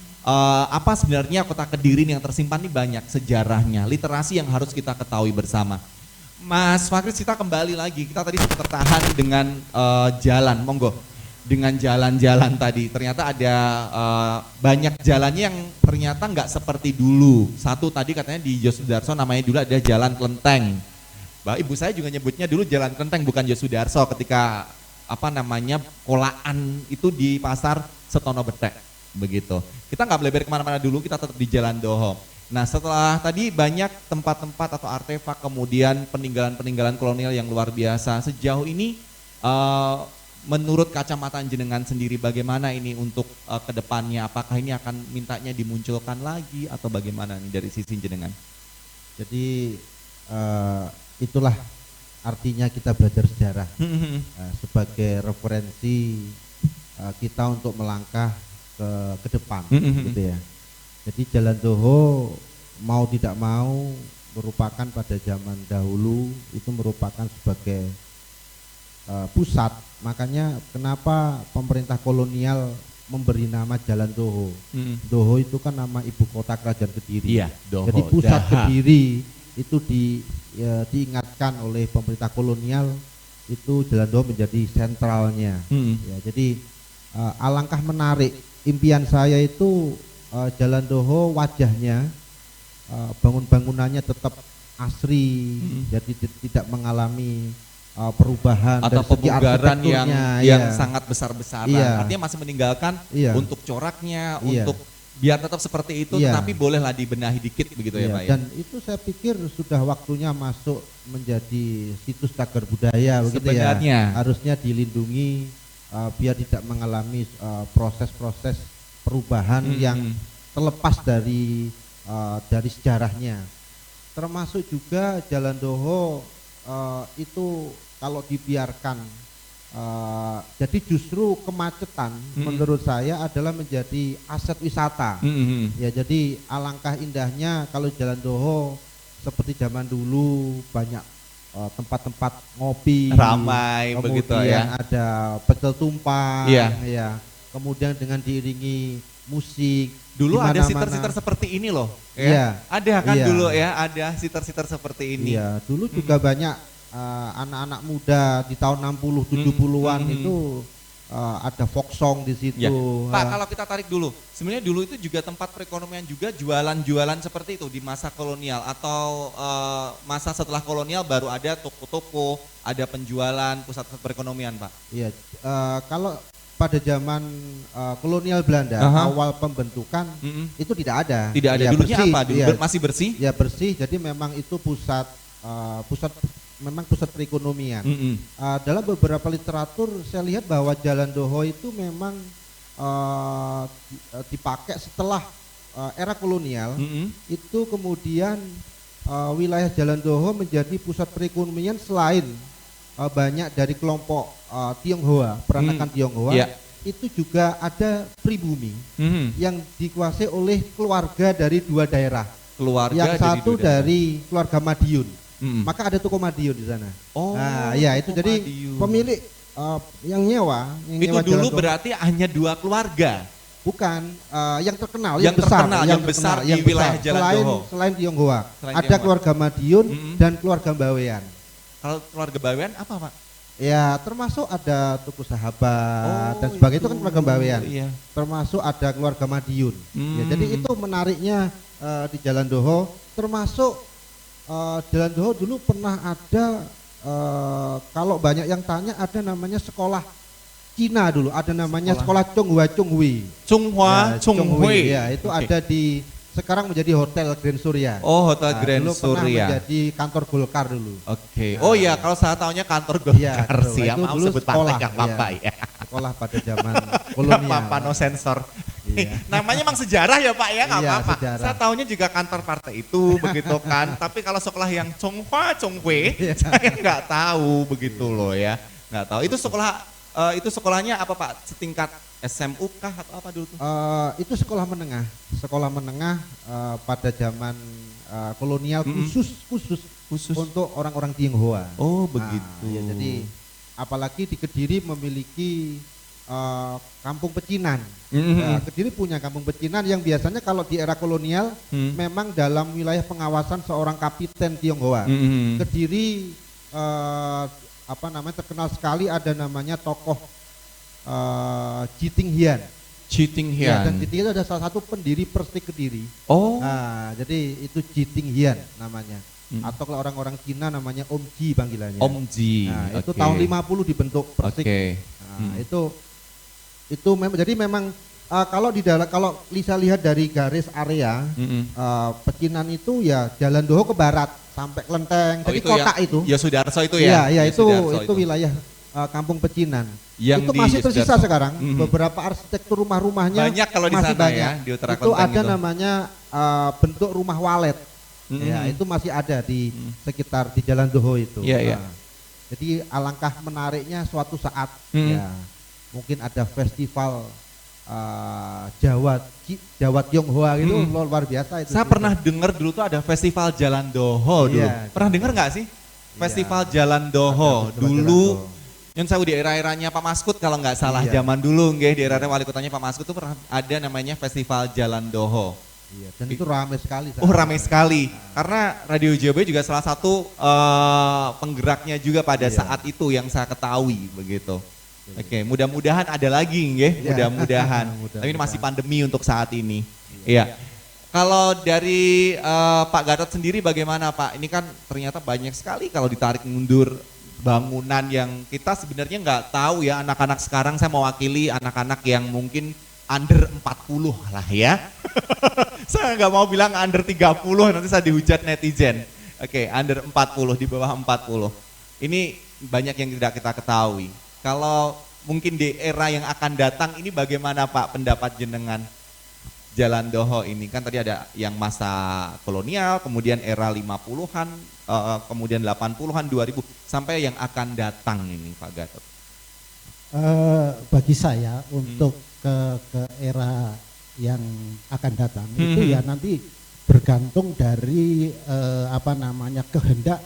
apa sebenarnya Kota Kediri yang tersimpan ini banyak sejarahnya, literasi yang harus kita ketahui bersama. Mas Fakris, kita kembali lagi, kita tadi tertahan dengan jalan, monggo. Dengan jalan-jalan tadi, ternyata ada banyak jalannya yang ternyata nggak seperti dulu. Satu tadi katanya di Yosudarso namanya dulu ada Jalan Klenteng. Ibu saya juga nyebutnya dulu Jalan Klenteng bukan Yosudarso ketika apa namanya kolaan itu di pasar Setono Betek begitu. Kita nggak melebar kemana-mana dulu, kita tetap di Jalan Doho. Nah setelah tadi banyak tempat-tempat atau artefak kemudian peninggalan-peninggalan kolonial yang luar biasa. Sejauh ini menurut kacamata jenengan sendiri bagaimana ini untuk kedepannya? Apakah ini akan mintanya dimunculkan lagi atau bagaimana nih dari sisi jenengan? Jadi itulah artinya kita belajar sejarah sebagai referensi kita untuk melangkah ke depan gitu ya. Jadi Jalan Doho mau tidak mau merupakan pada zaman dahulu itu merupakan sebagai pusat. Makanya kenapa pemerintah kolonial memberi nama Jalan Doho. Doho itu kan nama ibu kota kerajaan Kediri. Iya, Doho. Jadi pusat Kediri itu diingatkan oleh pemerintah kolonial, itu Jalan Doho menjadi sentralnya. Ya, jadi alangkah menarik. Impian saya itu Jalan Doho wajahnya bangunannya tetap asri, jadi tidak mengalami perubahan atau dari segi pemugaran arsitekturnya, yang sangat besar-besaran. Iya. Artinya masih meninggalkan untuk coraknya, Iya. untuk biar tetap seperti itu, Iya. tetapi bolehlah dibenahi dikit begitu ya Pak ya. Dan itu saya pikir sudah waktunya masuk menjadi situs cagar budaya begitu Sebenarnya. ya. Harusnya dilindungi biar tidak mengalami proses-proses perubahan yang terlepas dari sejarahnya. Termasuk juga Jalan Doho itu kalau dibiarkan jadi justru kemacetan menurut saya adalah menjadi aset wisata. Ya, jadi alangkah indahnya kalau Jalan Doho seperti zaman dulu banyak tempat-tempat ngopi ramai begitu ya. Ada pecel tumpah Iya. ya. Kemudian dengan diiringi musik. Dulu di ada mana-mana. sitar-sitar seperti ini loh. Iya. Ada kan Iya. dulu ya, ada sitar-sitar seperti ini. Iya, dulu juga banyak anak-anak muda di tahun 60 70-an itu ada folk song di situ. Ya. Pak, kalau kita tarik dulu, sebenarnya dulu itu juga tempat perekonomian juga jualan-jualan seperti itu di masa kolonial atau masa setelah kolonial baru ada toko-toko, ada penjualan, pusat perekonomian, Pak. Iya, kalau pada zaman kolonial Belanda awal pembentukan itu tidak ada. Tidak ada. Ya, Dulunya bersih, apa? Dulu iya. masih bersih? Ya bersih. Jadi memang itu pusat perekonomian. Dalam beberapa literatur saya lihat bahwa Jalan Doho itu memang dipakai setelah era kolonial. Itu kemudian wilayah Jalan Doho menjadi pusat perekonomian selain banyak dari kelompok Tionghoa, peranakan Tionghoa. Yeah. Itu juga ada pribumi yang dikuasai oleh keluarga dari dua daerah. Keluarga Yang satu dua daerah. dari keluarga Madiun. Maka ada toko Madiun di sana. Oh, nah, ya itu toko jadi Madiun. pemilik yang nyewa Itu Jalan dulu Doho. berarti hanya 2 keluarga. Bukan yang terkenal, Yang terkenal, yang besar di wilayah Jalan Doho. Selain Tionghoa, Selain ada Tionghoa. keluarga Madiun dan keluarga Bawean. Kalau keluarga Bawean apa, Pak? Ya termasuk ada Tuku Sahabat Oh, dan sebagainya itu kan itu. keluarga Bawean. Iya. Termasuk ada keluarga Madiun. Ya, jadi itu menariknya di Jalan Doho. Termasuk Jalan Doho dulu pernah ada kalau banyak yang tanya ada namanya sekolah Cina dulu. Ada namanya sekolah Chonghua Chonghui. Chonghua Ya, Chonghui. Ya itu Oke. ada di sekarang menjadi Hotel Grand Surya. Oh, Hotel Nah, Grand dulu pernah Surya. menjadi kantor Golkar dulu. Oke. Oh iya, kalau saya tahunya kantor Golkar Iya, betul. sih ya. Itu Mau dulu sebut sekolah, partai nggak apa-apa iya. ya. Sekolah pada zaman Nggak kolonial. apa-apa, no sensor. Iya. Namanya emang sejarah ya Pak ya, nggak Iya, apa-apa. sejarah. Saya tahunya juga kantor partai itu begitu kan. Tapi kalau sekolah yang Chonghua Chonghui, Iya. saya nggak tahu begitu loh ya. Nggak tahu. Itu sekolahnya apa Pak? Setingkat SMU kah atau apa dulu tuh? Itu sekolah menengah pada zaman kolonial khusus untuk orang-orang Tionghoa. Oh Nah, begitu. ya, jadi apalagi di Kediri memiliki kampung pecinan. Nah, Kediri punya kampung pecinan yang biasanya kalau di era kolonial memang dalam wilayah pengawasan seorang kapiten Tionghoa. Kediri terkenal sekali ada namanya tokoh Jiting Hian. Jiting Ya, Hian. dan Jiting itu ada salah satu pendiri Persik Kediri. Oh. Nah, jadi itu Jiting Hian namanya. Atau kalau orang-orang Cina namanya Om Ji panggilannya. Om Ji. Nah, itu Oke. tahun 50 dibentuk Persik. Oke. Nah, itu jadi memang kalau Lisa lihat dari garis area pecinan itu ya Jalan Doho ke barat sampai Klenteng. Oh, Jadi itu kota yang, itu. Ya Sudarso itu ya. Iya, Ya, Sudarso itu wilayah kampung pecinan. Yang itu di masih tersisa Sudarso. sekarang. Beberapa arsitektur rumah-rumahnya Banyak kalau di masih sana banyak. ya, di utara Itu Klenteng ada gitu. namanya bentuk rumah walet. Ya, itu masih ada di sekitar di Jalan Doho itu. Iya, iya. Nah, jadi alangkah menariknya suatu saat ya mungkin ada festival Jawa Tionghoa gitu luar biasa itu. Saya pernah dengar dulu tuh ada festival Jalan Doho dulu. Iya. Pernah dengar nggak sih? Festival Jalan Doho. Ada festival Dulu Jalan Doho. yang saya di era-eranya Pak Maskut kalau nggak salah Iya. zaman dulu nggih di era wali kotanya Pak Maskut tuh pernah ada namanya Festival Jalan Doho. Iya, dan itu ramai sekali. Oh ramai sekali karena Radio JB juga salah satu penggeraknya juga pada Iya. saat itu yang saya ketahui begitu. Oke, mudah-mudahan ada lagi nggih, Iya. mudah-mudahan. Mudah-mudahan. Tapi ini masih pandemi untuk saat ini. Iya. Kalau dari Pak Gatot sendiri bagaimana Pak? Ini kan ternyata banyak sekali kalau ditarik mundur bangunan yang kita sebenarnya nggak tahu ya anak-anak sekarang. Saya mewakili anak-anak yang mungkin under 40 lah ya. Saya nggak mau bilang under 30 nanti saya dihujat netizen. Oke, under 40, di bawah 40. Ini banyak yang tidak kita ketahui. Kalau mungkin di era yang akan datang ini bagaimana Pak pendapat jenengan Jalan Doho ini? Kan tadi ada yang masa kolonial, kemudian era 50-an, kemudian 80-an, 2000, sampai yang akan datang ini Pak Gatot. Bagi saya untuk ke era yang akan datang itu ya nanti bergantung dari kehendak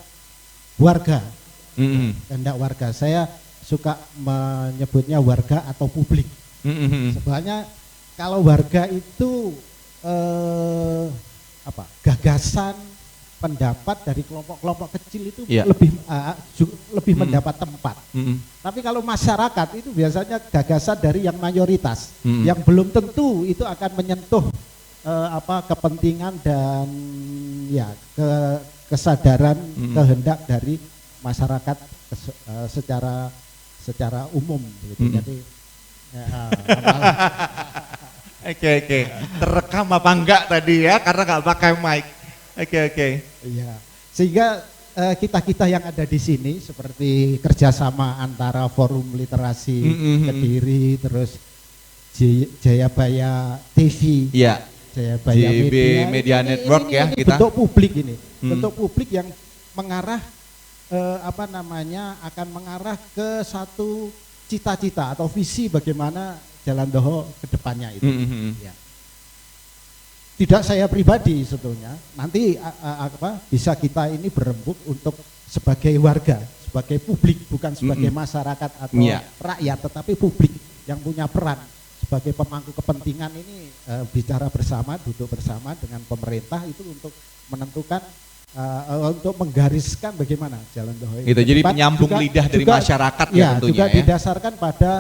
warga. Kehendak warga. Saya suka menyebutnya warga atau publik. Sebenarnya kalau warga itu gagasan, pendapat dari kelompok-kelompok kecil itu lebih mendapat tempat. Tapi kalau masyarakat itu biasanya gagasan dari yang mayoritas, yang belum tentu itu akan menyentuh kepentingan dan ya kesadaran kehendak dari masyarakat secara umum gitu. Jadi Oke. Terekam apa enggak tadi ya karena nggak pakai mic. Oke. Iya. Sehingga kita yang ada di sini seperti kerjasama antara Forum Literasi Kediri, terus Jayabaya TV, Jayabaya Media Network ini kita. bentuk publik ini, bentuk publik yang mengarah akan mengarah ke satu cita-cita atau visi bagaimana Jalan Doho ke depannya itu. Ya. Tidak saya pribadi sebetulnya, nanti bisa kita ini berembuk untuk sebagai warga, sebagai publik, bukan sebagai masyarakat atau rakyat, tetapi publik yang punya peran sebagai pemangku kepentingan ini bicara bersama, duduk bersama dengan pemerintah itu untuk menentukan, untuk menggariskan bagaimana Jalan Doho ini. Gitu, jadi penyambung lidah dari masyarakat ya tentunya juga didasarkan pada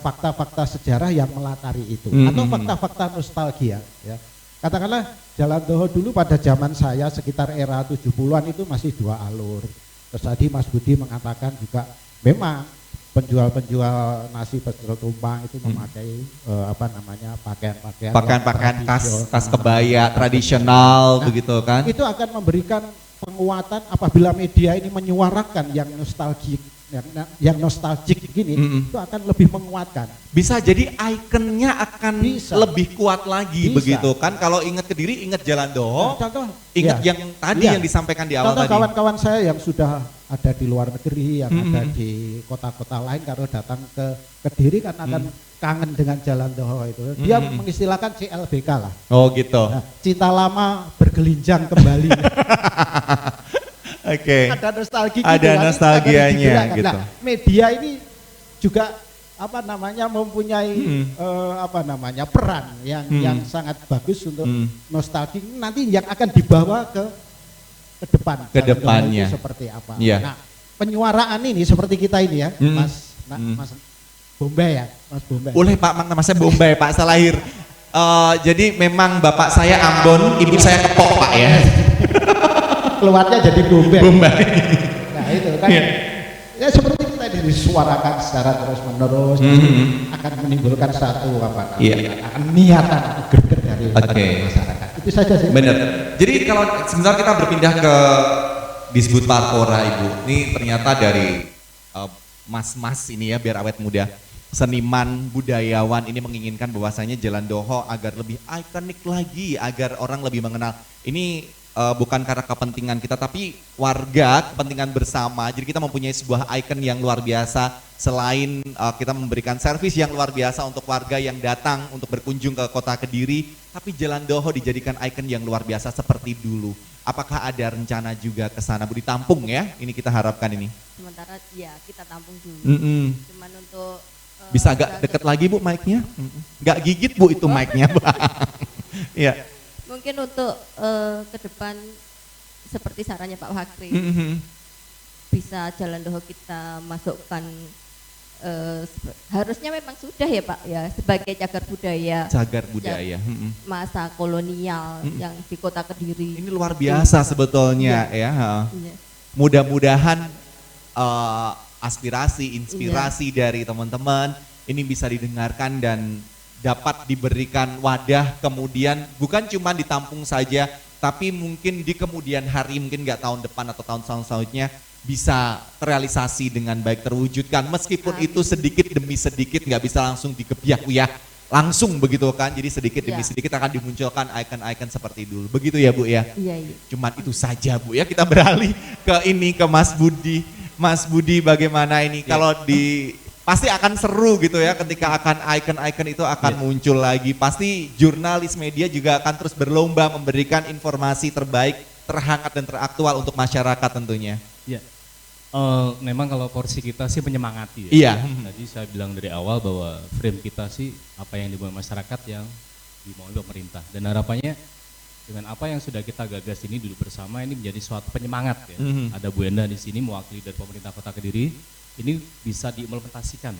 fakta-fakta sejarah yang melatari itu atau fakta-fakta nostalgia ya. Katakanlah Jalan Doho dulu pada zaman saya sekitar era 70-an itu masih 2 alur. Terus tadi Mas Budi mengatakan juga memang penjual-penjual nasi pecel tumpang itu memakai pakaian-pakaian tas kebaya tradisional begitu kan. Itu akan memberikan penguatan apabila media ini menyuarakan yang nostalgic gini, itu akan lebih menguatkan. Bisa jadi ikonnya akan lebih kuat lagi begitu kan. Kalau ingat Kediri, ingat Jalan Doho, ingat yang tadi yang disampaikan di awal tadi. Kawan-kawan saya yang sudah ada di luar negeri, yang ada di kota-kota lain, kalau datang ke Kediri kan akan kangen dengan Jalan Doho itu. Dia mengistilahkan CLBK lah. Oh gitu. Nah, cinta lama bergelinjang kembali. Oke. Ada nostalgia gitu. Ada nostalgianya gitu. Nah, media ini juga mempunyai peran yang sangat bagus untuk nostalgia nanti yang akan dibawa ke depan. Ke depannya. Seperti apa. Yeah. Nah, penyuaraan ini seperti kita ini ya, Mas Bombay ya, Mas Bombay. Boleh Pak, namanya Bombay Pak, saya lahir. Jadi memang bapak saya Ambon, ibu saya Kepok Pak ya. Keluarnya jadi Bombay. Nah itu kan, ya seperti kita disuarakan secara terus menerus, akan menimbulkan satu niatan greget dari masyarakat. Itu saja sih. Benar. Jadi kalau sebentar kita berpindah ke Disbud Parpora Ibu, ini ternyata dari mas-mas ini ya biar awet muda. Seniman, budayawan ini menginginkan bahwasanya Jalan Doho agar lebih ikonik lagi, agar orang lebih mengenal. Ini bukan karena kepentingan kita, tapi warga, kepentingan bersama. Jadi kita mempunyai sebuah ikon yang luar biasa. Selain kita memberikan servis yang luar biasa untuk warga yang datang untuk berkunjung ke kota Kediri, tapi Jalan Doho dijadikan ikon yang luar biasa seperti dulu. Apakah ada rencana juga ke sana, Bu, ditampung ya? Ini kita harapkan ini. Sementara ya kita tampung dulu. Cuman untuk bisa agak deket lagi Bu mic-nya? Gak gigit Bu itu mic-nya. Iya. Mungkin untuk ke depan seperti sarannya Pak Fakri, bisa Jalan Doho kita masukkan, harusnya memang sudah ya Pak ya, sebagai cagar budaya masa kolonial yang di kota Kediri. Ini luar biasa sebetulnya ya. Mudah-mudahan aspirasi, inspirasi dari teman-teman ini bisa didengarkan dan dapat diberikan wadah, kemudian bukan cuma ditampung saja, tapi mungkin di kemudian hari, mungkin nggak tahun depan atau tahun selanjutnya bisa terrealisasi dengan baik, terwujudkan, meskipun itu sedikit demi sedikit, nggak bisa langsung digebiak-uyah langsung begitu kan, jadi sedikit demi sedikit akan dimunculkan ikon-ikon seperti dulu, begitu ya Bu ya? Iya. Cuman itu saja Bu ya, kita beralih ke Mas Budi. Mas Budi bagaimana ini kalau pasti akan seru gitu ya ketika akan ikon-ikon itu akan muncul lagi. Pasti jurnalis media juga akan terus berlomba memberikan informasi terbaik, terhangat dan teraktual untuk masyarakat tentunya. Ya. Memang kalau porsi kita sih menyemangati ya. Iya. Tadi saya bilang dari awal bahwa frame kita sih apa yang dimau masyarakat yang dimau pemerintah. Dan harapannya dengan apa yang sudah kita gagas ini duduk bersama ini menjadi suatu penyemangat ya. Ada Bu Enda di sini mewakili dari pemerintah Kota Kediri. Ini bisa diimplementasikan.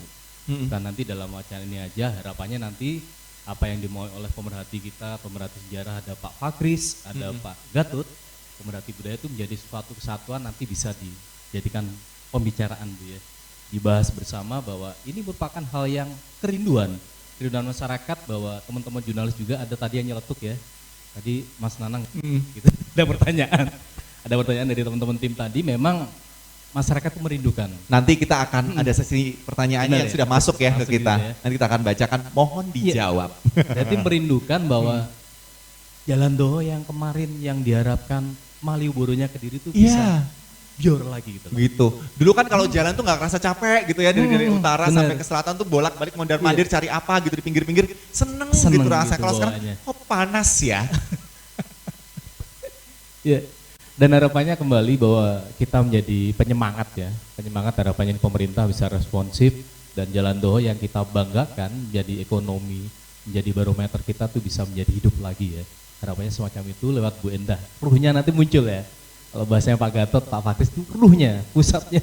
Bukan nanti dalam wacana ini aja, harapannya nanti apa yang dimau oleh pemerhati kita, pemerhati sejarah, ada Pak Fakris, ada Pak Gatot, pemerhati budaya itu menjadi suatu kesatuan nanti bisa dijadikan pembicaraan ya, dibahas bersama bahwa ini merupakan hal yang kerinduan masyarakat, bahwa teman-teman jurnalis juga ada tadi yang nyeletuk ya, tadi Mas Nanang gitu. ada pertanyaan dari teman-teman tim tadi, memang masyarakat itu merindukan. Nanti kita akan ada sesi pertanyaannya yang sudah masuk ya ke kita. Ya. Nanti kita akan bacakan, mohon dijawab. Jadi merindukan bahwa Jalan Doho yang kemarin yang diharapkan Malioboro-nya Kediri itu bisa bior lagi gitu. Gitu. Dulu kan kalau jalan tuh nggak kerasa capek gitu ya, dari utara sampai ke selatan tuh bolak-balik mondar-mandir cari apa gitu di pinggir-pinggir, seneng gitu rasa. Gitu kalau sekarang panas ya. Iya. Dan harapannya kembali bahwa kita menjadi penyemangat ya. Penyemangat harapannya pemerintah bisa responsif dan Jalan Doho yang kita banggakan menjadi ekonomi, menjadi barometer kita tuh bisa menjadi hidup lagi ya. Harapannya semacam itu lewat Bu Endah. Ruhnya nanti muncul ya. Kalau bahasanya Pak Gatot, Pak Fakris itu ruhnya, pusatnya.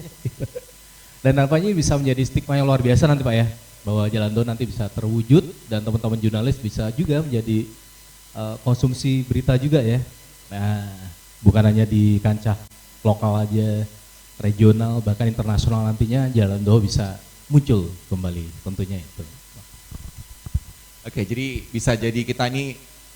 Dan harapannya bisa menjadi stigma yang luar biasa nanti Pak ya. Bahwa Jalan Doho nanti bisa terwujud dan teman-teman jurnalis bisa juga menjadi konsumsi berita juga ya. Nah, bukan hanya di kancah lokal aja, regional, bahkan internasional nantinya Jalan Doho bisa muncul kembali tentunya itu. Oke, jadi bisa jadi kita ini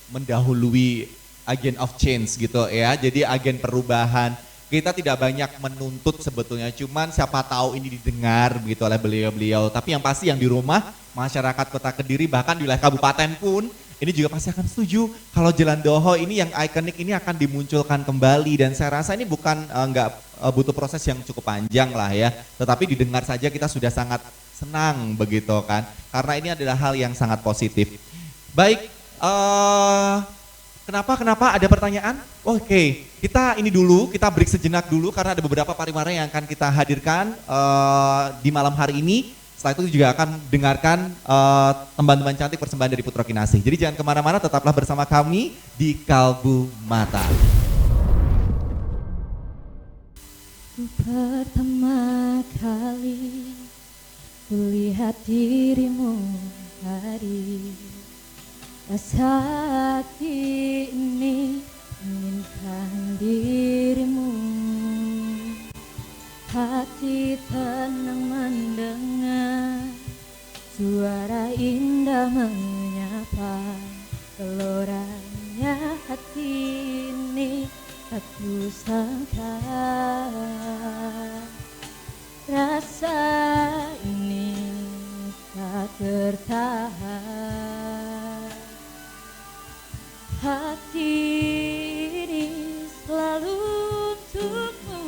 mendahului agent of change gitu ya, jadi agen perubahan. Kita tidak banyak menuntut sebetulnya, cuman siapa tahu ini didengar begitu oleh beliau-beliau. Tapi yang pasti yang di rumah, masyarakat Kota Kediri, bahkan di wilayah kabupaten pun, ini juga pasti akan setuju kalau Jalan Doho ini yang ikonik ini akan dimunculkan kembali. Dan saya rasa ini bukan nggak butuh proses yang cukup panjang lah ya, tetapi didengar saja kita sudah sangat senang begitu kan, karena ini adalah hal yang sangat positif. Baik, kenapa ada pertanyaan? Oke, kita ini dulu, kita break sejenak dulu karena ada beberapa pariwara yang akan kita hadirkan di malam hari ini. Setelah itu juga akan dengarkan teman-teman cantik persembahan dari Putra Kinasih. Jadi jangan kemana-mana, tetaplah bersama kami di Kalbu Mata. Pertama kali kulihat dirimu hari, rasa hati ini inginkan dirimu. Hati tenang mendengar suara indah menyapa, geloranya hati ini aku sangka. Rasa ini tak tertahan, hati ini selalu untukmu.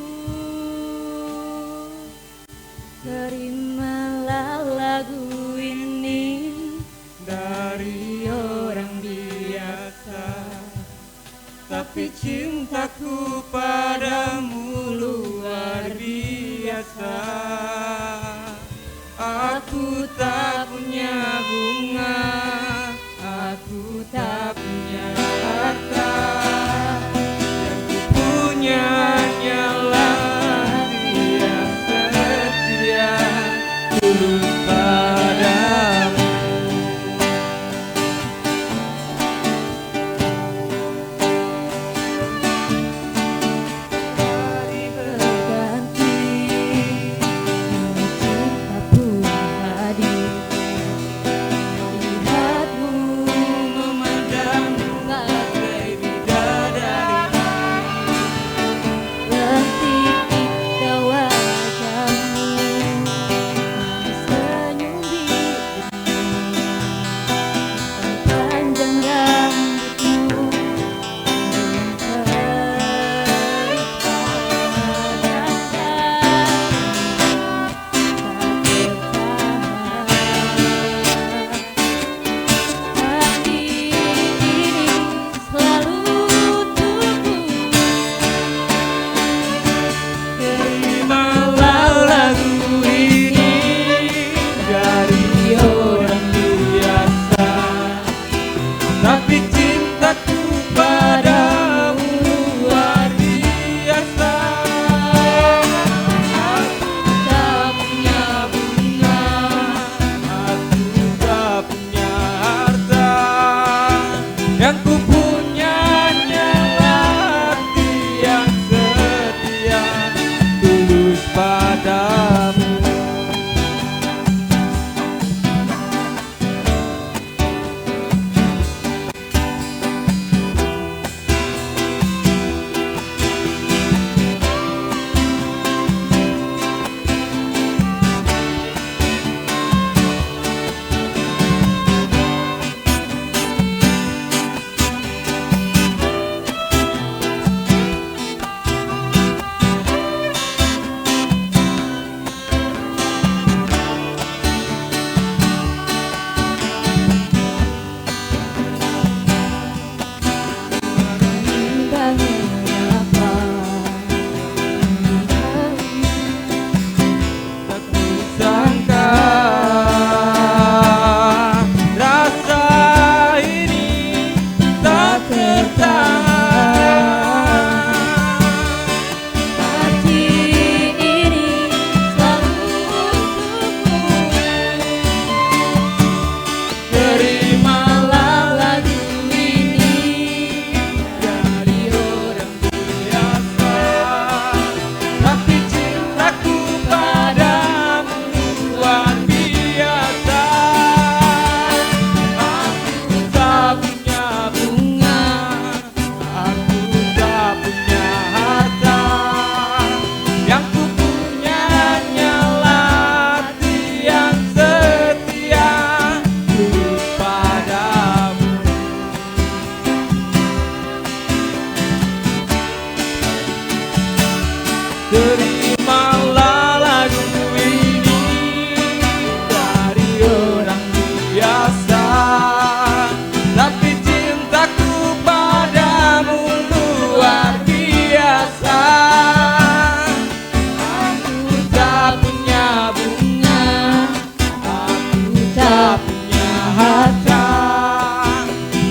Terimalah lagu ini dari orang biasa, tapi cintaku padamu luar biasa. Aku tak punya bunga, aku tak punya harta, yang ku punya hanyalah dia setia tulus padamu. yang ku punya hanyalah hati yang setia tulus padamu. Terimalah lagu ini dari orang biasa, tapi cintaku padamu luar biasa. Aku tak punya bunga, aku tak punya harta,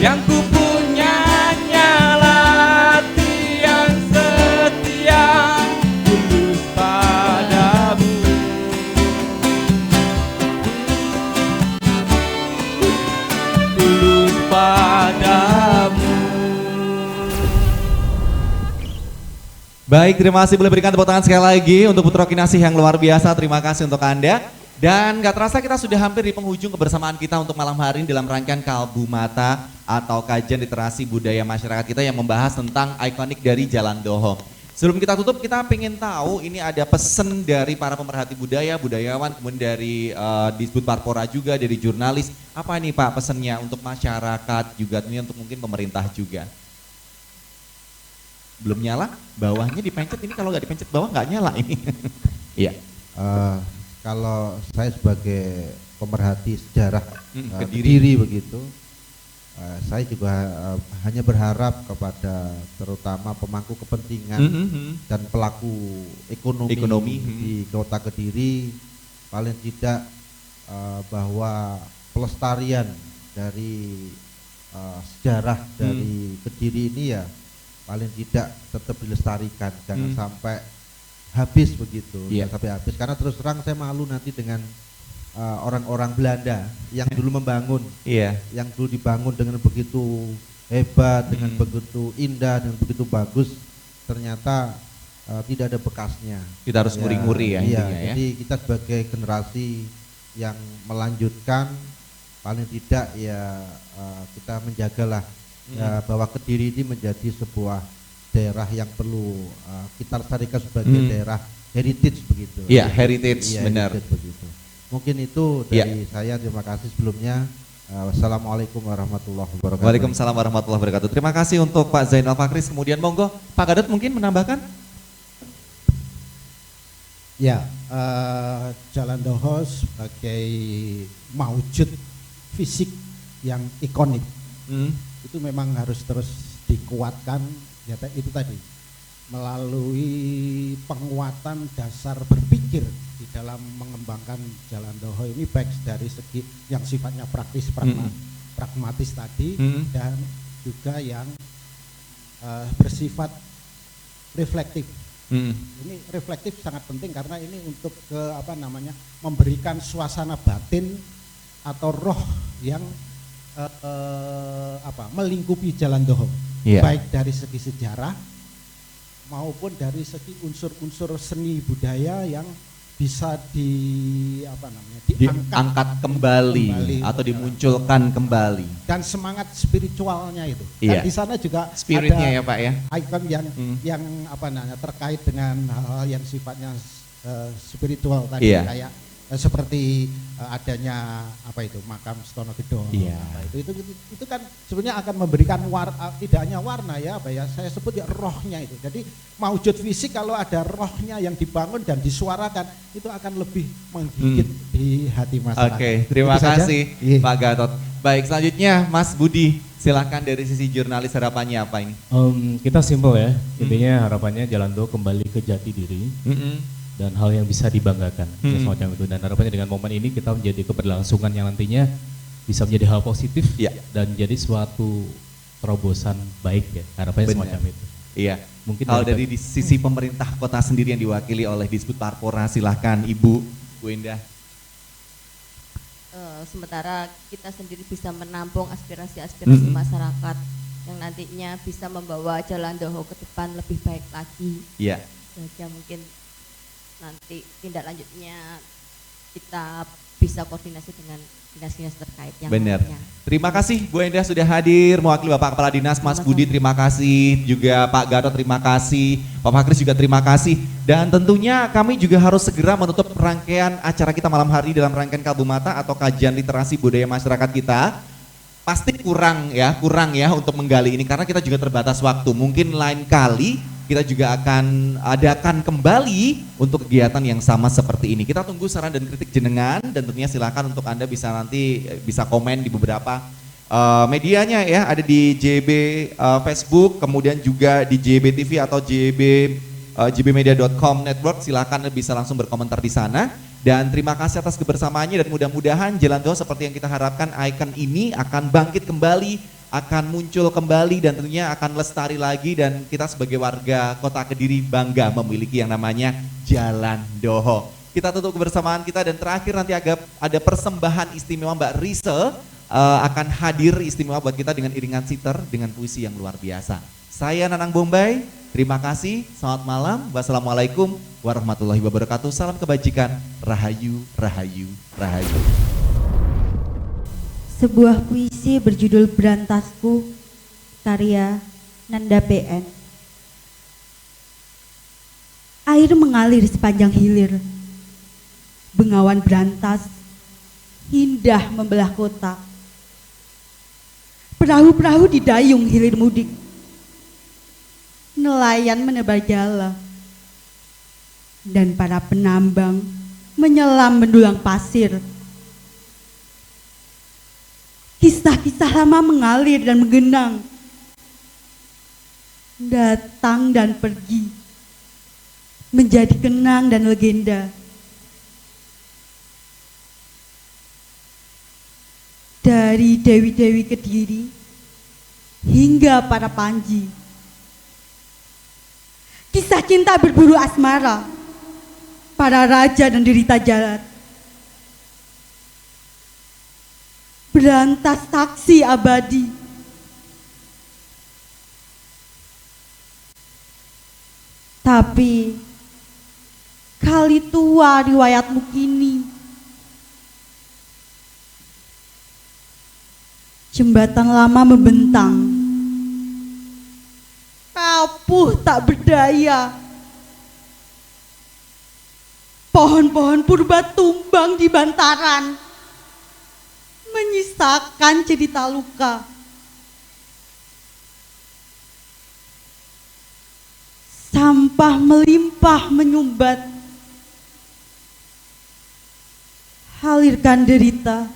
yang ku punya hanyalah hati yang setia tulus padamu. Tulus padamu. Baik, terima kasih, boleh berikan tepuk tangan sekali lagi untuk Putra Kinasih yang luar biasa. Terima kasih untuk Anda. Dan gak terasa kita sudah hampir di penghujung kebersamaan kita untuk malam hari ini dalam rangkaian Kalbu Mata atau kajian literasi budaya masyarakat kita yang membahas tentang ikonik dari Jalan Doho. Sebelum kita tutup, kita pengen tahu ini ada pesan dari para pemerhati budaya, budayawan, kemudian dari Disbud Parpora juga, dari jurnalis. Apa ini Pak pesannya untuk masyarakat juga, tentunya untuk mungkin pemerintah juga? Belum nyala, bawahnya dipencet, ini kalau nggak dipencet bawah nggak nyala ini. Iya. Kalau saya sebagai pemerhati sejarah Kediri begitu, saya juga hanya berharap kepada terutama pemangku kepentingan dan pelaku ekonomi di Kota Kediri, paling tidak bahwa pelestarian dari sejarah dari Kediri ini ya paling tidak tetap dilestarikan, jangan sampai habis begitu, jangan sampai habis, karena terus terang saya malu nanti dengan orang-orang Belanda yang dulu membangun, yang dulu dibangun dengan begitu hebat, dengan begitu indah, dengan begitu bagus, ternyata tidak ada bekasnya. Kita harus nguri-nguri ya, intinya ya. Jadi kita sebagai generasi yang melanjutkan, paling tidak ya kita menjagalah bahwa Kediri ini menjadi sebuah daerah yang perlu kita lestarikan sebagai daerah heritage begitu. Iya, heritage, benar. Heritage begitu. Mungkin itu dari saya, terima kasih sebelumnya. Wassalamualaikum warahmatullahi wabarakatuh. Waalaikumsalam warahmatullahi wabarakatuh. Terima kasih untuk Pak Zainal Fakris. Kemudian monggo Pak Gadot mungkin menambahkan. Ya, Jalan Doho sebagai maujud fisik yang ikonik itu memang harus terus dikuatkan. Ya, itu tadi melalui penguatan dasar berpikir di dalam mengembangkan Jalan Doho ini, baik dari segi yang sifatnya praktis pragmatis tadi dan juga yang bersifat reflektif. Ini reflektif sangat penting karena ini untuk memberikan suasana batin atau roh yang melingkupi Jalan Doho, Iya. baik dari segi sejarah maupun dari segi unsur-unsur seni budaya yang bisa diangkat kembali atau dimunculkan kembali. Dan semangat spiritualnya itu. Iya. Dan di sana juga Spiritnya ada ya Pak ya. ikon yang terkait dengan hal-hal yang sifatnya spiritual tadi, Iya. kayak seperti adanya makam Stono Gedo. Iya. Itu kan sebenarnya akan memberikan tidak hanya warna saya sebut ya rohnya itu. Jadi maujud fisik kalau ada rohnya yang dibangun dan disuarakan itu akan lebih menggigit di hati masyarakat. Oke, terima Itu saja. kasih Iya. Pak Gatot. Baik, selanjutnya Mas Budi, silakan dari sisi jurnalis harapannya apa ini? Kita simpel ya, intinya harapannya Jalan Doho kembali ke jati diri dan hal yang bisa dibanggakan, ya, semacam itu. Dan harapannya dengan momen ini kita menjadi keberlangsungan yang nantinya bisa menjadi hal positif dan jadi suatu terobosan baik ya, harapannya Benar. semacam itu. Iya. Mungkin Kalau dari di sisi pemerintah kota sendiri yang diwakili oleh Disbud Parpora, silahkan Ibu Bu Endah. Sementara kita sendiri bisa menampung aspirasi-aspirasi masyarakat yang nantinya bisa membawa Jalan Doho ke depan lebih baik lagi. Iya. Saja mungkin nanti tindak lanjutnya kita bisa koordinasi dengan dinas-dinas terkait yang Benar. lainnya. Terima kasih Bu Endah sudah hadir, mewakili Bapak Kepala Dinas, Mas Budi terima kasih, juga Pak Gatot terima kasih, Pak Fakris juga terima kasih. Dan tentunya kami juga harus segera menutup rangkaian acara kita malam hari dalam rangkaian Kalbu Mata atau kajian literasi budaya masyarakat kita. Pasti kurang ya untuk menggali ini karena kita juga terbatas waktu. Mungkin lain kali kita juga akan adakan kembali untuk kegiatan yang sama seperti ini. Kita tunggu saran dan kritik jenengan dan tentunya silakan untuk Anda bisa nanti bisa komen di beberapa medianya ya, ada di JB Facebook, kemudian juga di JB TV atau jbmedia.com network, silakan bisa langsung berkomentar di sana. Dan terima kasih atas kebersamaannya dan mudah-mudahan Jalan Doho seperti yang kita harapkan, ikon ini akan bangkit kembali, akan muncul kembali dan tentunya akan lestari lagi dan kita sebagai warga Kota Kediri bangga memiliki yang namanya Jalan Doho. Kita tutup kebersamaan kita dan terakhir nanti ada persembahan istimewa Mbak Rise akan hadir istimewa buat kita dengan iringan siter dengan puisi yang luar biasa. Saya Nanang Bombay, terima kasih, selamat malam, wassalamualaikum warahmatullahi wabarakatuh, salam kebajikan, rahayu, rahayu, rahayu. Sebuah puisi berjudul Berantasku, karya Nanda PN. Air mengalir sepanjang hilir, bengawan berantas, indah membelah kota. Perahu-perahu didayung hilir mudik, nelayan menebar jala, dan para penambang menyelam mendulang pasir. Kisah-kisah lama mengalir dan menggenang, datang dan pergi, menjadi kenang dan legenda. Dari dewi-dewi Kediri hingga para panji, kisah cinta berburu asmara, para raja dan derita jalan. Berantas saksi abadi, tapi kali tua riwayatmu kini. Jembatan lama membentang, rapuh tak berdaya. Pohon-pohon purba tumbang di bantaran, menyisakan cerita luka. Sampah melimpah menyumbat, halirkan derita,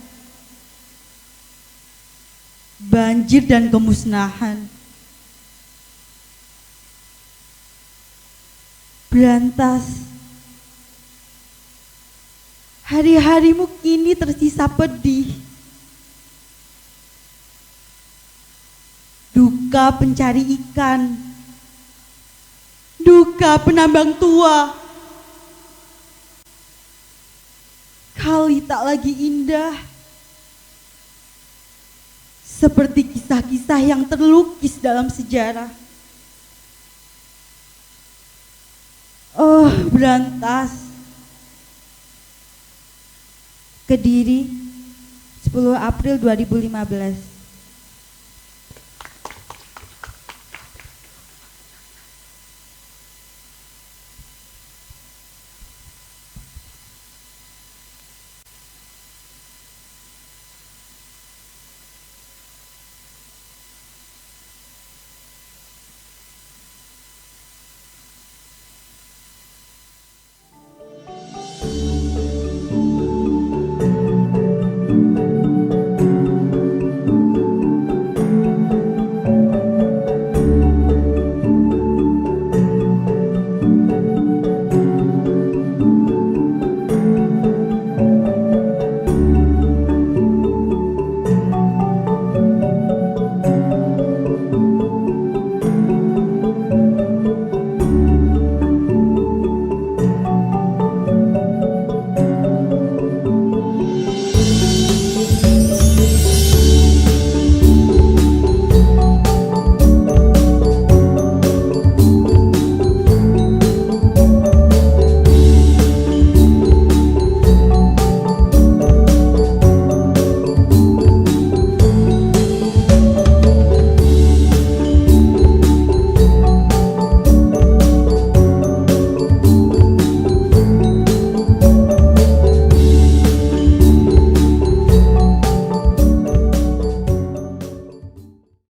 banjir dan kemusnahan. Berantas, hari-harimu kini tersisa pedih. Duka pencari ikan, duka penambang tua. Kali tak lagi indah, seperti kisah-kisah yang terlukis dalam sejarah. Oh, Brantas. Kediri, 10 April 2015.